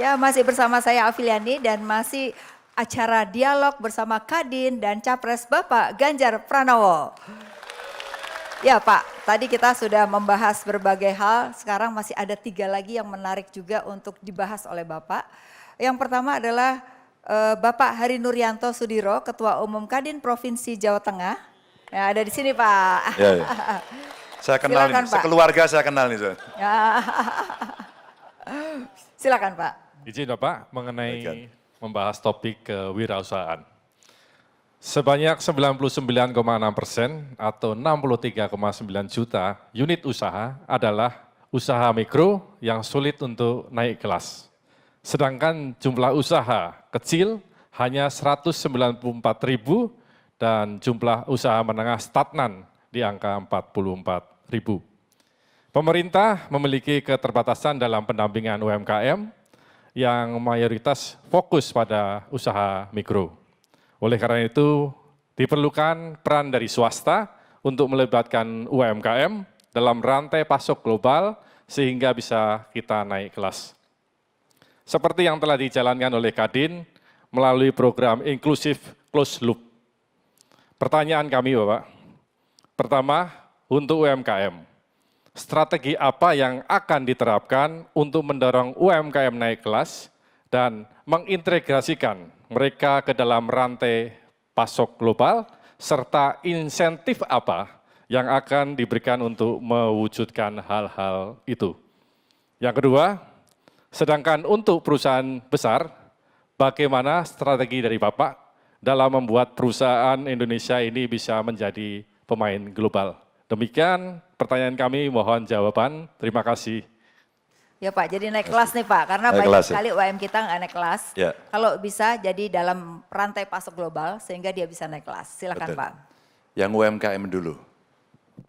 Ya masih bersama saya Afiliani dan masih acara dialog bersama Kadin dan Capres Bapak Ganjar Pranowo. Ya Pak, tadi kita sudah membahas berbagai hal, sekarang masih ada 3 lagi yang menarik juga untuk dibahas oleh Bapak. Yang pertama adalah Bapak Hari Nuryanto Sudiro, Ketua Umum Kadin Provinsi Jawa Tengah. Ya, ada di sini Pak. Ya, ya. Saya kenal Silakan, ini, Pak. sekeluarga saya kenal ini. Ya. Silakan Pak. Izin Bapak mengenai membahas topik kewirausahaan. Sebanyak 99,6% atau 63,9 juta unit usaha adalah usaha mikro yang sulit untuk naik kelas. Sedangkan jumlah usaha kecil hanya 194.000 dan jumlah usaha menengah stagnan di angka 44.000. Pemerintah memiliki keterbatasan dalam pendampingan UMKM yang mayoritas fokus pada usaha mikro. Oleh karena itu, diperlukan peran dari swasta untuk melibatkan UMKM dalam rantai pasok global sehingga bisa kita naik kelas. Seperti yang telah dijalankan oleh Kadin melalui program inklusif closed loop. Pertanyaan kami Bapak, pertama untuk UMKM, strategi apa yang akan diterapkan untuk mendorong UMKM naik kelas dan mengintegrasikan mereka ke dalam rantai pasok global, serta insentif apa yang akan diberikan untuk mewujudkan hal-hal itu. Yang kedua, sedangkan untuk perusahaan besar, bagaimana strategi dari Bapak dalam membuat perusahaan Indonesia ini bisa menjadi pemain global? Demikian pertanyaan kami, mohon jawaban. Terima kasih. Ya Pak, jadi naik kelas nih Pak, karena Naik banyak kelas, ya. sekali UMKM kita nggak naik kelas. Ya. Kalau bisa jadi dalam rantai pasok global sehingga dia bisa naik kelas. Silakan Betul. Pak. Yang UMKM dulu,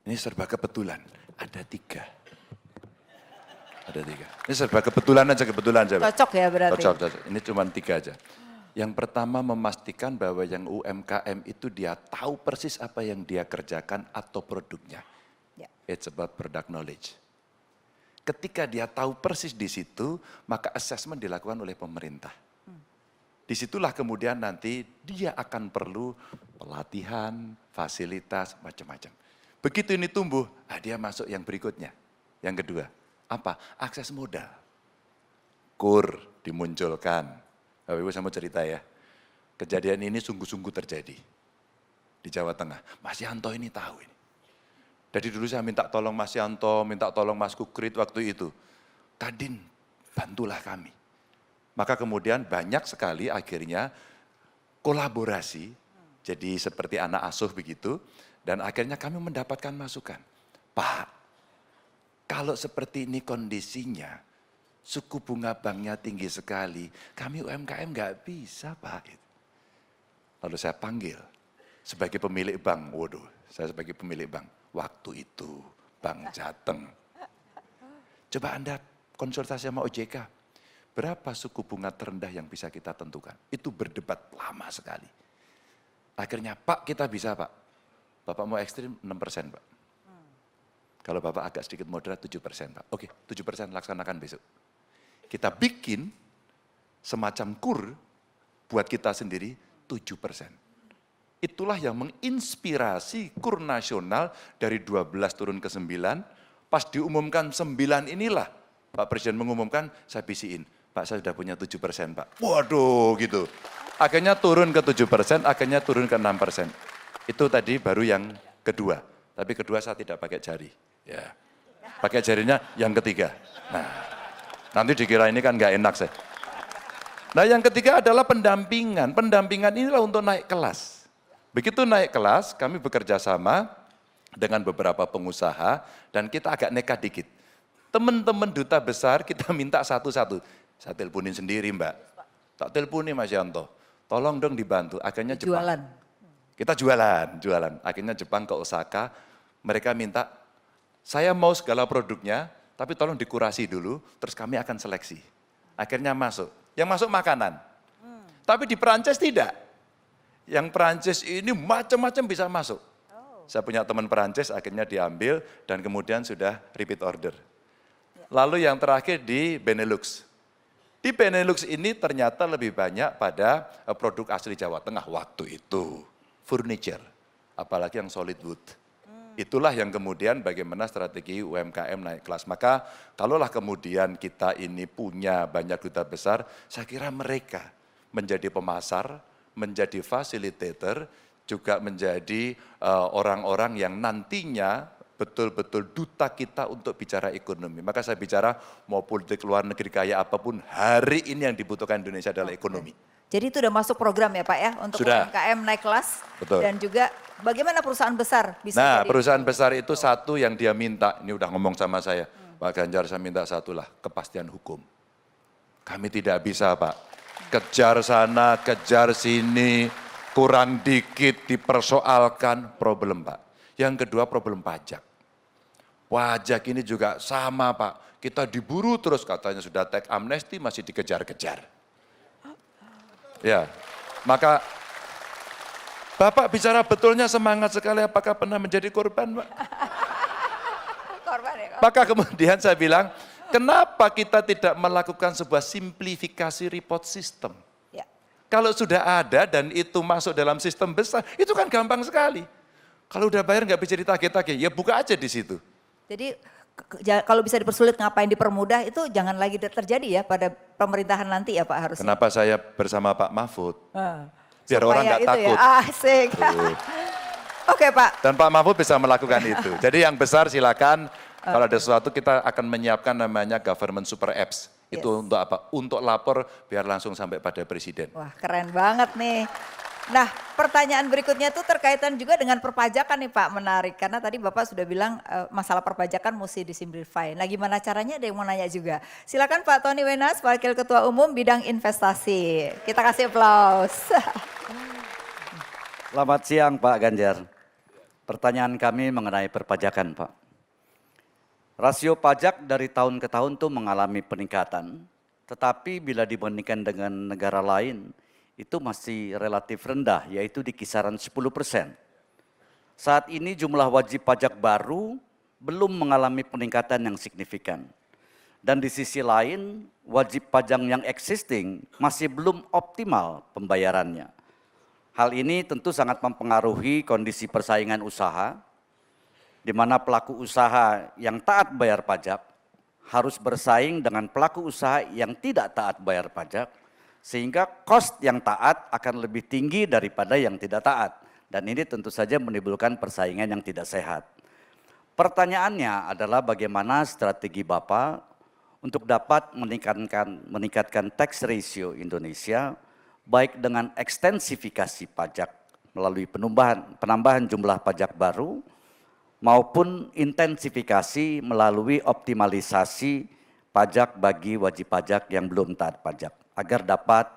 ini serba kebetulan, ada 3. Ada 3. Ini serba kebetulan aja Pak. Cocok ya berarti. Cocok. Ini cuma 3 aja. Yang pertama memastikan bahwa yang UMKM itu dia tahu persis apa yang dia kerjakan atau produknya. Ya. It's about product knowledge. Ketika dia tahu persis di situ, maka assessment dilakukan oleh pemerintah. Disitulah kemudian nanti dia akan perlu pelatihan, fasilitas, macam-macam. Begitu ini tumbuh, dia masuk yang berikutnya. Yang kedua, apa? Akses modal. KUR dimunculkan. Bapak Ibu saya mau cerita ya. Kejadian ini sungguh-sungguh terjadi di Jawa Tengah. Mas Yanto ini tahu ini. Jadi dulu saya minta tolong Mas Yanto, minta tolong Mas Kukrit waktu itu. Kadin, bantulah kami. Maka kemudian banyak sekali akhirnya kolaborasi, jadi seperti anak asuh begitu, dan akhirnya kami mendapatkan masukan. Pak, kalau seperti ini kondisinya, suku bunga banknya tinggi sekali, kami UMKM nggak bisa Pak. Lalu saya panggil sebagai pemilik bank, waduh saya sebagai pemilik bank, waktu itu Bank Jateng. Coba Anda konsultasi sama OJK, berapa suku bunga terendah yang bisa kita tentukan? Itu berdebat lama sekali. Akhirnya Pak kita bisa Pak, Bapak mau ekstrim 6% Pak. Kalau Bapak agak sedikit moderat 7% Pak. Oke 7% laksanakan besok. Kita bikin semacam KUR buat kita sendiri 7%. Itulah yang menginspirasi KUR nasional dari 12 turun ke 9. Pas diumumkan 9 inilah Pak Presiden mengumumkan, saya bisiin. Pak saya sudah punya 7% Pak. Waduh gitu. Akhirnya turun ke 7%, akhirnya turun ke 6%. Itu tadi baru yang kedua. Tapi kedua saya tidak pakai jari. Ya. Pakai jarinya yang ketiga. Nah, nanti dikira ini kan nggak enak saya. Nah yang ketiga adalah pendampingan. Pendampingan inilah untuk naik kelas. Begitu naik kelas, kami bekerja sama dengan beberapa pengusaha dan kita agak nekat dikit. Teman-teman duta besar kita minta satu-satu. Saya teleponin sendiri Mbak. Tak teleponin Mas Yanto. Tolong dong dibantu. Akhirnya Jepang. Jualan. Kita jualan. Akhirnya Jepang ke Osaka. Mereka minta, saya mau segala produknya, tapi tolong dikurasi dulu, terus kami akan seleksi. Akhirnya masuk. Yang masuk makanan. Tapi di Perancis tidak. Yang Perancis ini macam-macam bisa masuk. Saya punya teman Perancis, akhirnya diambil dan kemudian sudah repeat order. Lalu yang terakhir di Benelux. Di Benelux ini ternyata lebih banyak pada produk asli Jawa Tengah waktu itu. Furniture, apalagi yang solid wood. Itulah yang kemudian bagaimana strategi UMKM naik kelas. Maka kalaulah kemudian kita ini punya banyak duta besar, saya kira mereka menjadi pemasar, menjadi fasilitator, juga menjadi orang-orang yang nantinya betul-betul duta kita untuk bicara ekonomi. Maka saya bicara mau politik luar negeri kayak apapun, hari ini yang dibutuhkan Indonesia adalah ekonomi. Jadi itu udah masuk program ya Pak ya untuk Sudah. UMKM naik kelas. Betul. Dan juga bagaimana perusahaan besar bisa Nah, jadi. perusahaan besar itu satu yang dia minta, ini udah ngomong sama saya, Pak Ganjar saya minta satulah, kepastian hukum. Kami tidak bisa Pak, kejar sana, kejar sini, kurang dikit dipersoalkan, problem Pak. Yang kedua problem pajak. Pajak ini juga sama Pak, kita diburu terus katanya sudah teks amnesti masih dikejar-kejar. Ya, maka Bapak bicara betulnya semangat sekali, apakah pernah menjadi korban Pak? Korban ya, Maka kemudian saya bilang, kenapa kita tidak melakukan sebuah simplifikasi report system? Ya. Kalau sudah ada dan itu masuk dalam sistem besar, itu kan gampang sekali. Kalau udah bayar nggak bisa ditagih-tagih, ya buka aja di situ. Jadi kalau bisa dipersulit ngapain dipermudah itu jangan lagi terjadi ya pada pemerintahan nanti ya Pak harusnya. Kenapa saya bersama Pak Mahfud? Biar Supaya orang nggak itu takut. Ya, asik. Oke Pak. Dan Pak Mahfud bisa melakukan itu. Jadi yang besar silakan, kalau ada sesuatu kita akan menyiapkan namanya government super apps. Itu untuk apa? Untuk lapor biar langsung sampai pada presiden. Wah keren banget nih. Nah pertanyaan berikutnya tuh terkaitan juga dengan perpajakan nih Pak, menarik. Karena tadi Bapak sudah bilang masalah perpajakan mesti disimplify. Nah gimana caranya, ada yang mau nanya juga. Silakan Pak Tony Wenas, Wakil Ketua Umum Bidang Investasi. Kita kasih aplaus. Selamat siang Pak Ganjar. Pertanyaan kami mengenai perpajakan Pak. Rasio pajak dari tahun ke tahun tuh mengalami peningkatan. Tetapi bila dibandingkan dengan negara lain, itu masih relatif rendah, yaitu di kisaran 10%. Saat ini jumlah wajib pajak baru belum mengalami peningkatan yang signifikan. Dan di sisi lain, wajib pajak yang existing masih belum optimal pembayarannya. Hal ini tentu sangat mempengaruhi kondisi persaingan usaha, di mana pelaku usaha yang taat bayar pajak harus bersaing dengan pelaku usaha yang tidak taat bayar pajak, sehingga cost yang taat akan lebih tinggi daripada yang tidak taat. Dan ini tentu saja menimbulkan persaingan yang tidak sehat. Pertanyaannya adalah bagaimana strategi Bapak untuk dapat meningkatkan tax ratio Indonesia, baik dengan ekstensifikasi pajak melalui penambahan jumlah pajak baru, maupun intensifikasi melalui optimalisasi pajak bagi wajib pajak yang belum taat pajak, agar dapat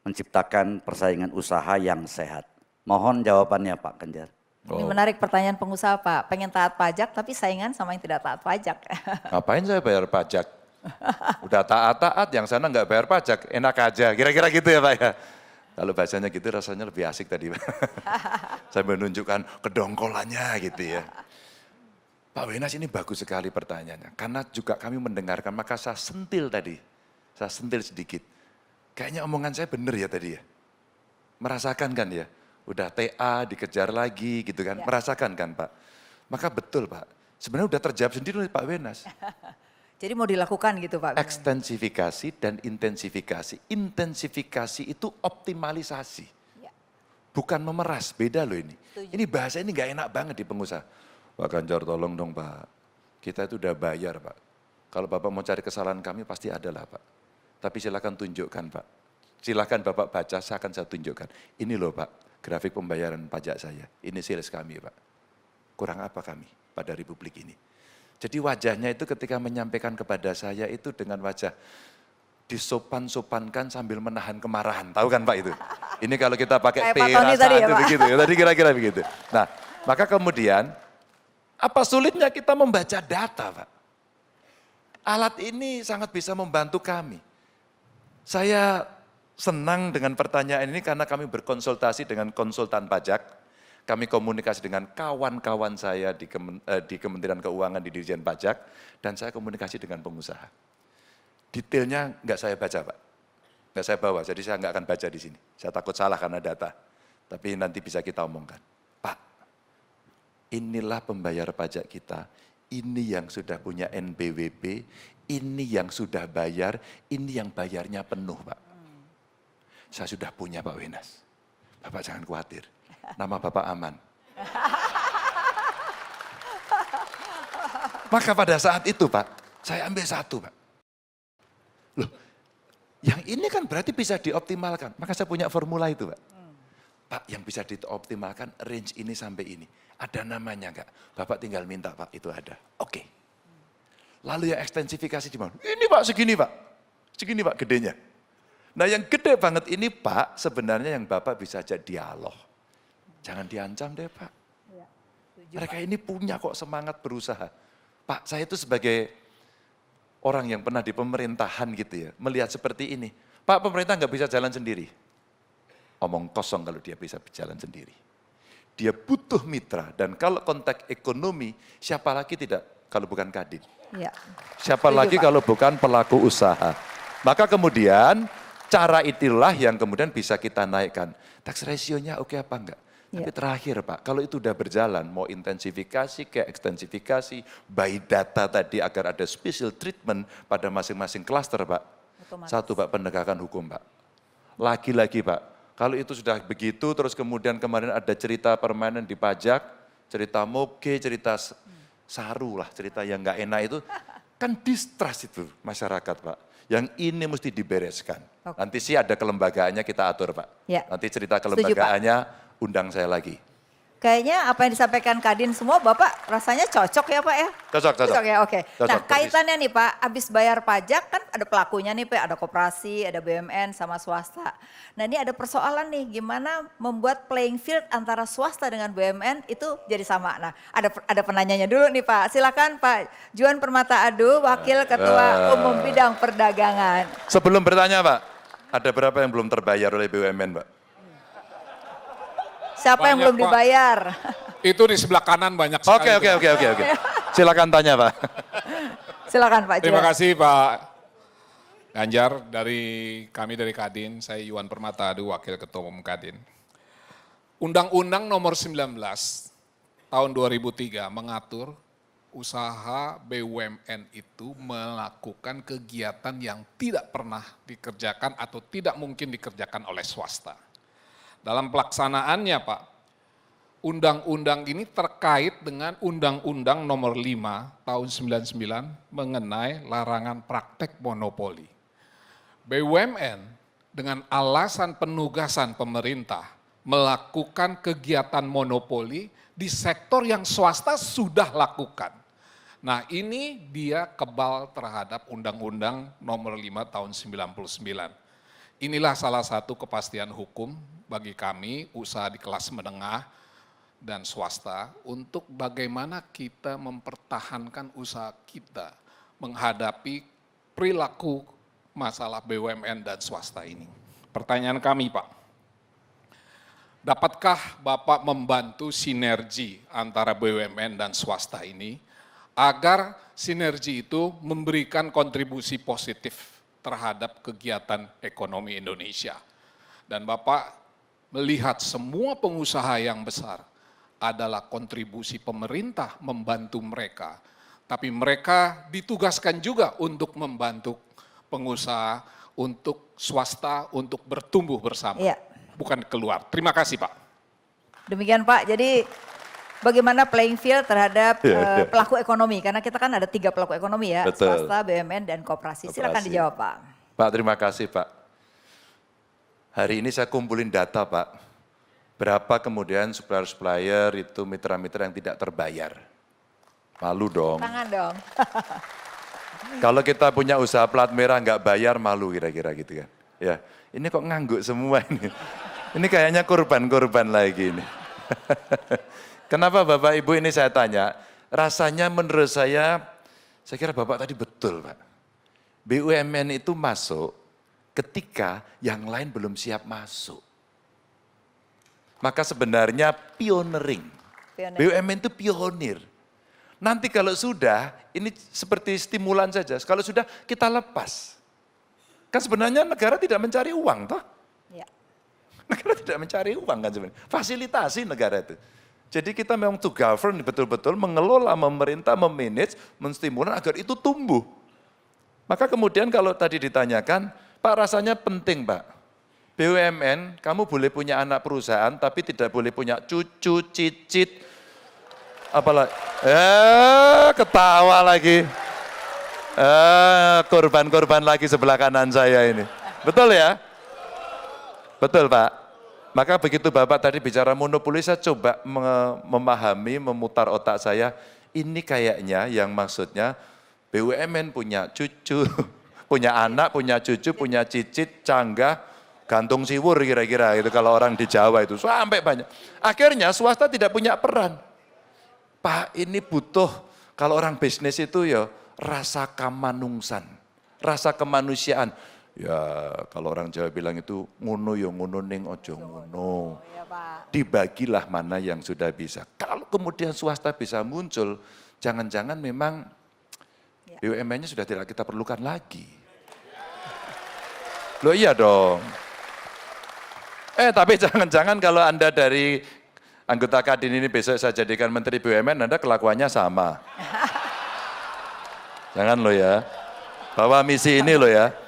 menciptakan persaingan usaha yang sehat. Mohon jawabannya Pak Ganjar. Ini menarik pertanyaan pengusaha Pak, pengen taat pajak tapi saingan sama yang tidak taat pajak. Ngapain saya bayar pajak? Udah taat-taat, yang sana nggak bayar pajak, enak aja. Kira-kira gitu ya Pak ya. Kalau bahasanya gitu rasanya lebih asik tadi Pak. Saya menunjukkan kedongkolannya gitu ya. Pak Wenas ini bagus sekali pertanyaannya. Karena juga kami mendengarkan, maka saya sentil tadi. Saya sentil sedikit. Kayaknya omongan saya benar ya tadi ya. Merasakan kan ya. Udah TA dikejar lagi gitu kan. Merasakan kan Pak. Maka betul Pak. Sebenarnya udah terjawab sendiri oleh Pak Wenas. Jadi mau dilakukan gitu Pak. Ekstensifikasi dan intensifikasi. Intensifikasi itu optimalisasi. Bukan memeras, beda loh ini. Ini bahasa ini nggak enak banget di pengusaha. Pak Ganjar tolong dong Pak. Kita itu udah bayar Pak. Kalau Bapak mau cari kesalahan kami pasti ada lah Pak. Tapi silakan tunjukkan Pak. Silakan Bapak baca, saya akan saya tunjukkan. Ini loh Pak, grafik pembayaran pajak saya. Ini sales kami Pak. Kurang apa kami pada Republik ini? Jadi wajahnya itu ketika menyampaikan kepada saya itu dengan wajah disopan-sopankan sambil menahan kemarahan. Tahu kan Pak itu? Ini kalau kita pakai P rasa tadi ya, itu Pak. begitu. Tadi kira-kira begitu. Nah, maka kemudian Apa sulitnya kita membaca data, Pak? Alat ini sangat bisa membantu kami. Saya senang dengan pertanyaan ini karena kami berkonsultasi dengan konsultan pajak, kami komunikasi dengan kawan-kawan saya di Kementerian Keuangan, di Dirjen Pajak, dan saya komunikasi dengan pengusaha. Detailnya nggak saya baca, Pak. Nggak saya bawa, jadi saya nggak akan baca di sini. Saya takut salah karena data. Tapi nanti bisa kita omongkan. Pak, inilah pembayar pajak kita, ini yang sudah punya NPWP, ini yang sudah bayar, ini yang bayarnya penuh, Pak. Saya sudah punya, Pak Wenas. Bapak jangan khawatir, nama Bapak aman. Maka pada saat itu, Pak, saya ambil satu, Pak. Loh, yang ini kan berarti bisa dioptimalkan. Maka saya punya formula itu, Pak. Pak, yang bisa dioptimalkan range ini sampai ini. Ada namanya enggak? Bapak tinggal minta, Pak, itu ada. Oke. Lalu yang ekstensifikasi di mana? Ini, Pak, segini, Pak. Segini, Pak, gedenya. Nah, yang gede banget ini, Pak, sebenarnya yang Bapak bisa aja dialog. Jangan diancam deh, Pak. Mereka ini punya kok semangat berusaha. Pak, saya itu sebagai orang yang pernah di pemerintahan gitu ya, melihat seperti ini. Pak, pemerintah nggak bisa jalan sendiri. Omong kosong kalau dia bisa berjalan sendiri. Dia butuh mitra, dan kalau konteks ekonomi, siapa lagi tidak kalau bukan Kadin? Ya. Siapa Setuju, lagi Pak. kalau bukan pelaku usaha? Maka kemudian cara itulah yang kemudian bisa kita naikkan. Tax ratio-nya oke apa enggak? Tapi terakhir, Pak, kalau itu udah berjalan, mau intensifikasi, kayak ekstensifikasi, by data tadi agar ada special treatment pada masing-masing klaster, Pak. Otomatis. Satu, Pak, penegakan hukum, Pak. Lagi-lagi, Pak, kalau itu sudah begitu, terus kemudian kemarin ada cerita permanen di pajak, cerita moge, cerita saru lah, cerita yang nggak enak itu, kan distrust itu masyarakat, Pak. Yang ini mesti dibereskan. Nanti sih ada kelembagaannya kita atur, Pak. Ya. Nanti cerita Setuju, Pak. kelembagaannya undang saya lagi. Kayaknya apa yang disampaikan Kadin semua Bapak rasanya cocok ya Pak ya? Cocok. Ya, oke. Cocok, Nah persis. kaitannya nih Pak, habis bayar pajak kan ada pelakunya nih Pak, ada koperasi, ada BUMN sama swasta. Nah ini ada persoalan nih, gimana membuat playing field antara swasta dengan BUMN itu jadi sama. Nah ada penanyanya dulu nih Pak, silakan Pak Juan Permata Adu, Wakil Ketua Umum Bidang Perdagangan. Sebelum bertanya, Pak, ada berapa yang belum terbayar oleh BUMN, Pak? Siapa yang belum dibayar? Itu di sebelah kanan banyak sekali. Oke. Silakan tanya, Pak. Silakan Pak Juan. Terima kasih Pak Ganjar, kami dari Kadin, saya Yuan Permata Adu, Wakil Ketua Umum Kadin. Undang-Undang nomor 19 tahun 2003 mengatur usaha BUMN itu melakukan kegiatan yang tidak pernah dikerjakan atau tidak mungkin dikerjakan oleh swasta. Dalam pelaksanaannya Pak, undang-undang ini terkait dengan Undang-Undang nomor 5 tahun 99 mengenai larangan praktek monopoli. BUMN dengan alasan penugasan pemerintah melakukan kegiatan monopoli di sektor yang swasta sudah lakukan. Nah ini dia kebal terhadap Undang-Undang nomor 5 tahun 99. Inilah salah satu kepastian hukum bagi kami usaha di kelas menengah dan swasta untuk bagaimana kita mempertahankan usaha kita menghadapi perilaku masalah BUMN dan swasta ini. Pertanyaan kami Pak, dapatkah Bapak membantu sinergi antara BUMN dan swasta ini agar sinergi itu memberikan kontribusi positif terhadap kegiatan ekonomi Indonesia. Dan Bapak melihat semua pengusaha yang besar adalah kontribusi pemerintah membantu mereka. Tapi mereka ditugaskan juga untuk membantu pengusaha, untuk swasta, untuk bertumbuh bersama. Iya. Bukan keluar. Terima kasih Pak. Demikian Pak, jadi bagaimana playing field terhadap pelaku ekonomi? Karena kita kan ada 3 pelaku ekonomi ya, Betul. swasta, BUMN, dan koperasi. Silakan Koperasi. dijawab Pak. Pak, terima kasih, Pak. Hari ini saya kumpulin data, Pak. Berapa kemudian supplier-supplier itu mitra-mitra yang tidak terbayar. Malu dong. Tangan dong. Kalau kita punya usaha plat merah nggak bayar, malu kira-kira gitu kan. Ya, ini kok ngangguk semua ini. Ini kayaknya korban-korban lagi ini. Kenapa Bapak Ibu ini saya tanya, rasanya menurut saya kira Bapak tadi betul Pak. BUMN itu masuk ketika yang lain belum siap masuk. Maka sebenarnya pioneering. BUMN itu pionir. Nanti kalau sudah, ini seperti stimulan saja. Kalau sudah kita lepas. Kan sebenarnya negara tidak mencari uang toh. Ya. Negara tidak mencari uang kan sebenarnya. Fasilitasi negara itu. Jadi kita memang to govern betul-betul mengelola, memerintah, memanage, menstimulan agar itu tumbuh. Maka kemudian kalau tadi ditanyakan, Pak rasanya penting Pak. BUMN, kamu boleh punya anak perusahaan tapi tidak boleh punya cucu, cicit, apalagi, ketawa lagi. Korban-korban lagi sebelah kanan saya ini. Betul ya? Betul Pak. Maka begitu Bapak tadi bicara monopoli, saya coba memahami, memutar otak saya. Ini kayaknya yang maksudnya BUMN punya cucu, punya anak, punya cucu, punya cicit, canggah, gantung siwur kira-kira itu kalau orang di Jawa itu. Sampai banyak. Akhirnya swasta tidak punya peran. Pak ini butuh, kalau orang bisnis itu ya rasa kamanungsan, rasa kemanusiaan. Ya kalau orang Jawa bilang itu ngono ya ngono ning ojo ngono. Dibagilah mana yang sudah bisa. Kalau kemudian swasta bisa muncul, jangan-jangan memang BUMN-nya sudah tidak kita perlukan lagi. Loh iya dong. Tapi jangan-jangan kalau Anda dari anggota Kadin ini besok saya jadikan Menteri BUMN, Anda kelakuannya sama. Jangan lo ya, bawa misi ini lo ya.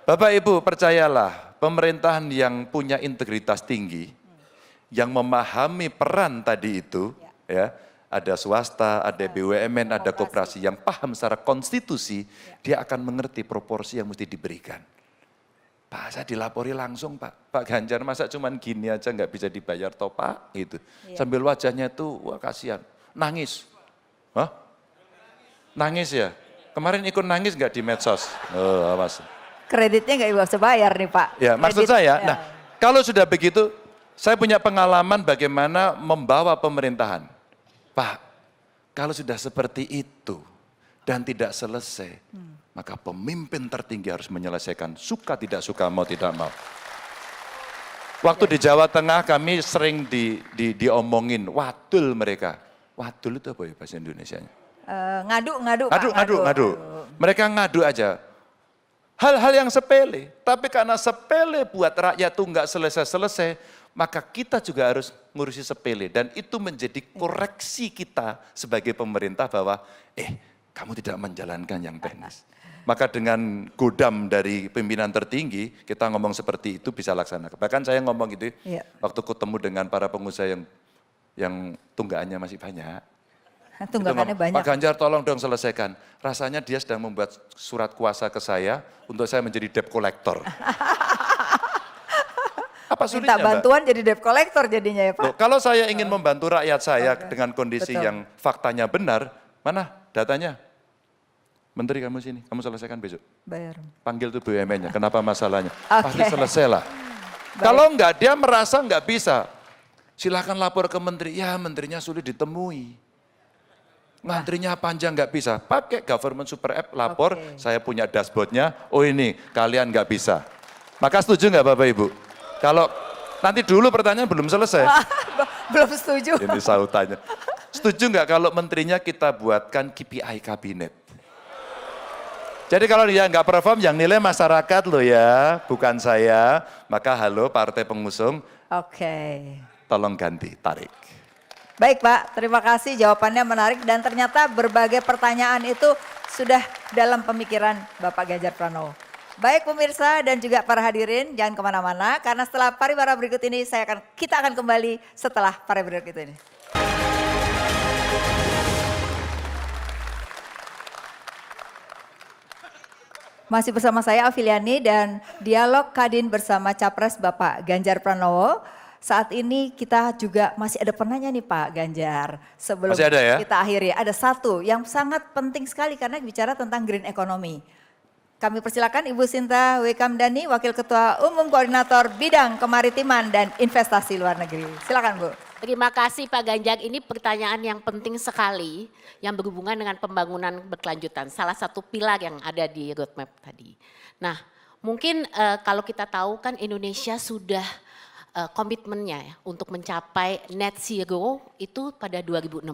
Bapak Ibu percayalah, pemerintahan yang punya integritas tinggi, yang memahami peran tadi itu, ya ada swasta, ada BUMN, ada koperasi yang paham secara konstitusi, dia akan mengerti proporsi yang mesti diberikan. Pak, saya dilapori langsung Pak Ganjar masa cuman gini aja nggak bisa dibayar toh Pak, gitu. Sambil wajahnya itu, wah kasihan, nangis. Hah? Nangis ya? Kemarin ikut nangis nggak di medsos? Oh, awas. Kreditnya nggak bisa bayar nih Pak. Ya, maksud saya, nah kalau sudah begitu, saya punya pengalaman bagaimana membawa pemerintahan. Pak, kalau sudah seperti itu dan tidak selesai, maka pemimpin tertinggi harus menyelesaikan, suka tidak suka, mau tidak mau. Waktu di Jawa Tengah kami sering diomongin, wadul mereka. Wadul itu apa ya bahasa Indonesianya? Ngadu. Mereka ngadu aja. Hal-hal yang sepele, tapi karena sepele buat rakyat itu nggak selesai-selesai, maka kita juga harus ngurusi sepele. Dan itu menjadi koreksi kita sebagai pemerintah bahwa, kamu tidak menjalankan yang teknis. Maka dengan godam dari pimpinan tertinggi, kita ngomong seperti itu bisa laksanakan. Bahkan saya ngomong gitu, waktu ketemu dengan para pengusaha yang tunggakannya masih banyak. Tunggakannya banyak. Pak Ganjar tolong dong selesaikan. Rasanya dia sedang membuat surat kuasa ke saya untuk saya menjadi debt collector. Apa sulitnya, Minta bantuan jadi debt collector jadinya ya Pak. Loh, kalau saya ingin membantu rakyat saya dengan kondisi yang faktanya benar, mana datanya? Menteri kamu sini, kamu selesaikan besok. Bayar. Panggil tuh BUMN-nya, kenapa masalahnya? Pasti selesailah. Kalau enggak, dia merasa enggak bisa. Silakan lapor ke menteri, ya menterinya sulit ditemui. Ngantrinya panjang nggak bisa, pakai government super app, lapor, saya punya dashboardnya, oh ini kalian nggak bisa. Maka setuju nggak Bapak Ibu? Kalau nanti dulu pertanyaan belum selesai. Belum setuju. Ini sautannya. Setuju nggak kalau menterinya kita buatkan KPI kabinet? Jadi kalau dia nggak perform, yang nilai masyarakat loh ya, bukan saya. Maka halo partai pengusung, tolong ganti, tarik. Baik Pak, terima kasih jawabannya menarik dan ternyata berbagai pertanyaan itu sudah dalam pemikiran Bapak Ganjar Pranowo. Baik pemirsa dan juga para hadirin, jangan kemana-mana karena setelah pariwara berikut ini kita akan kembali setelah pariwara berikut ini. Masih bersama saya Afiliani dan dialog Kadin bersama Capres Bapak Ganjar Pranowo. Saat ini kita juga masih ada penanya nih Pak Ganjar. Sebelum masih ada ya? Kita akhiri, ada satu yang sangat penting sekali karena bicara tentang green economy. Kami persilakan Ibu Sinta Wekamdani, Wakil Ketua Umum Koordinator Bidang Kemaritiman dan Investasi Luar Negeri. Silakan Bu. Terima kasih Pak Ganjar, ini pertanyaan yang penting sekali yang berhubungan dengan pembangunan berkelanjutan. Salah satu pilar yang ada di roadmap tadi. Nah mungkin kalau kita tahu kan Indonesia sudah komitmennya ya, untuk mencapai net zero itu pada 2060.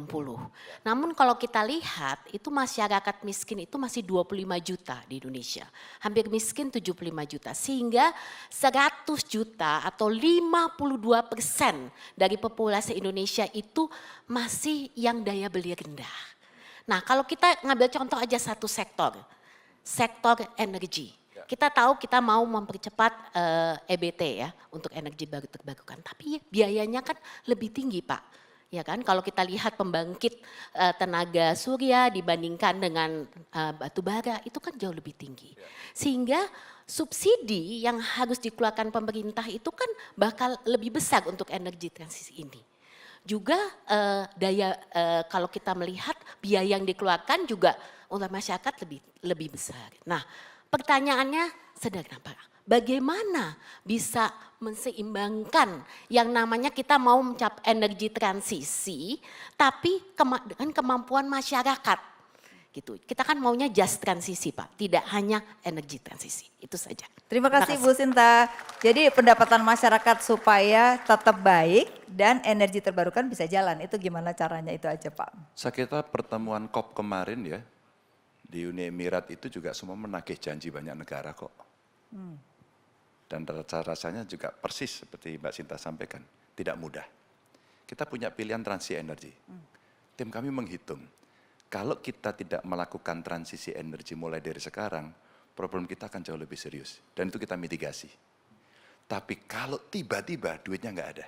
Namun kalau kita lihat itu masyarakat miskin itu masih 25 juta di Indonesia. Hampir miskin 75 juta. Sehingga 100 juta atau 52% dari populasi Indonesia itu masih yang daya beli rendah. Nah kalau kita ngambil contoh aja satu sektor energi. Kita tahu kita mau mempercepat EBT ya untuk energi baru terbarukan, tapi biayanya kan lebih tinggi Pak. Ya kan, kalau kita lihat pembangkit tenaga surya dibandingkan dengan batu bara itu kan jauh lebih tinggi. Sehingga subsidi yang harus dikeluarkan pemerintah itu kan bakal lebih besar untuk energi transisi ini. Juga kalau kita melihat biaya yang dikeluarkan juga oleh masyarakat lebih besar. Nah, pertanyaannya sederhana Pak, bagaimana bisa menseimbangkan yang namanya kita mau mencapai energi transisi tapi dengan kemampuan masyarakat gitu. Kita kan maunya just transisi Pak, tidak hanya energi transisi, itu saja. Terima kasih Bu Sinta. Jadi pendapatan masyarakat supaya tetap baik dan energi terbarukan bisa jalan, itu gimana caranya itu aja Pak? Saya kira pertemuan COP kemarin ya, di Uni Emirat itu juga semua menagih janji banyak negara kok. Dan rasanya juga persis seperti Mbak Sinta sampaikan, tidak mudah. Kita punya pilihan transisi energi. Tim kami menghitung, kalau kita tidak melakukan transisi energi mulai dari sekarang, problem kita akan jauh lebih serius. Dan itu kita mitigasi. Tapi kalau tiba-tiba duitnya nggak ada,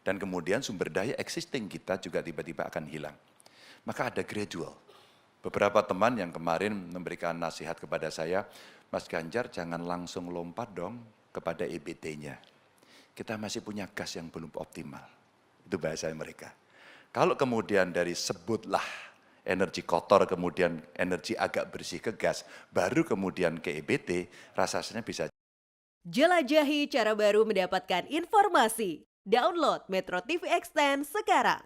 dan kemudian sumber daya existing kita juga tiba-tiba akan hilang, maka ada gradual. Beberapa teman yang kemarin memberikan nasihat kepada saya, Mas Ganjar jangan langsung lompat dong kepada EBT-nya. Kita masih punya gas yang belum optimal. Itu bahasa mereka. Kalau kemudian dari sebutlah energi kotor, kemudian energi agak bersih ke gas, baru kemudian ke EBT, rasanya bisa. Jelajahi cara baru mendapatkan informasi. Download Metro TV Extend sekarang.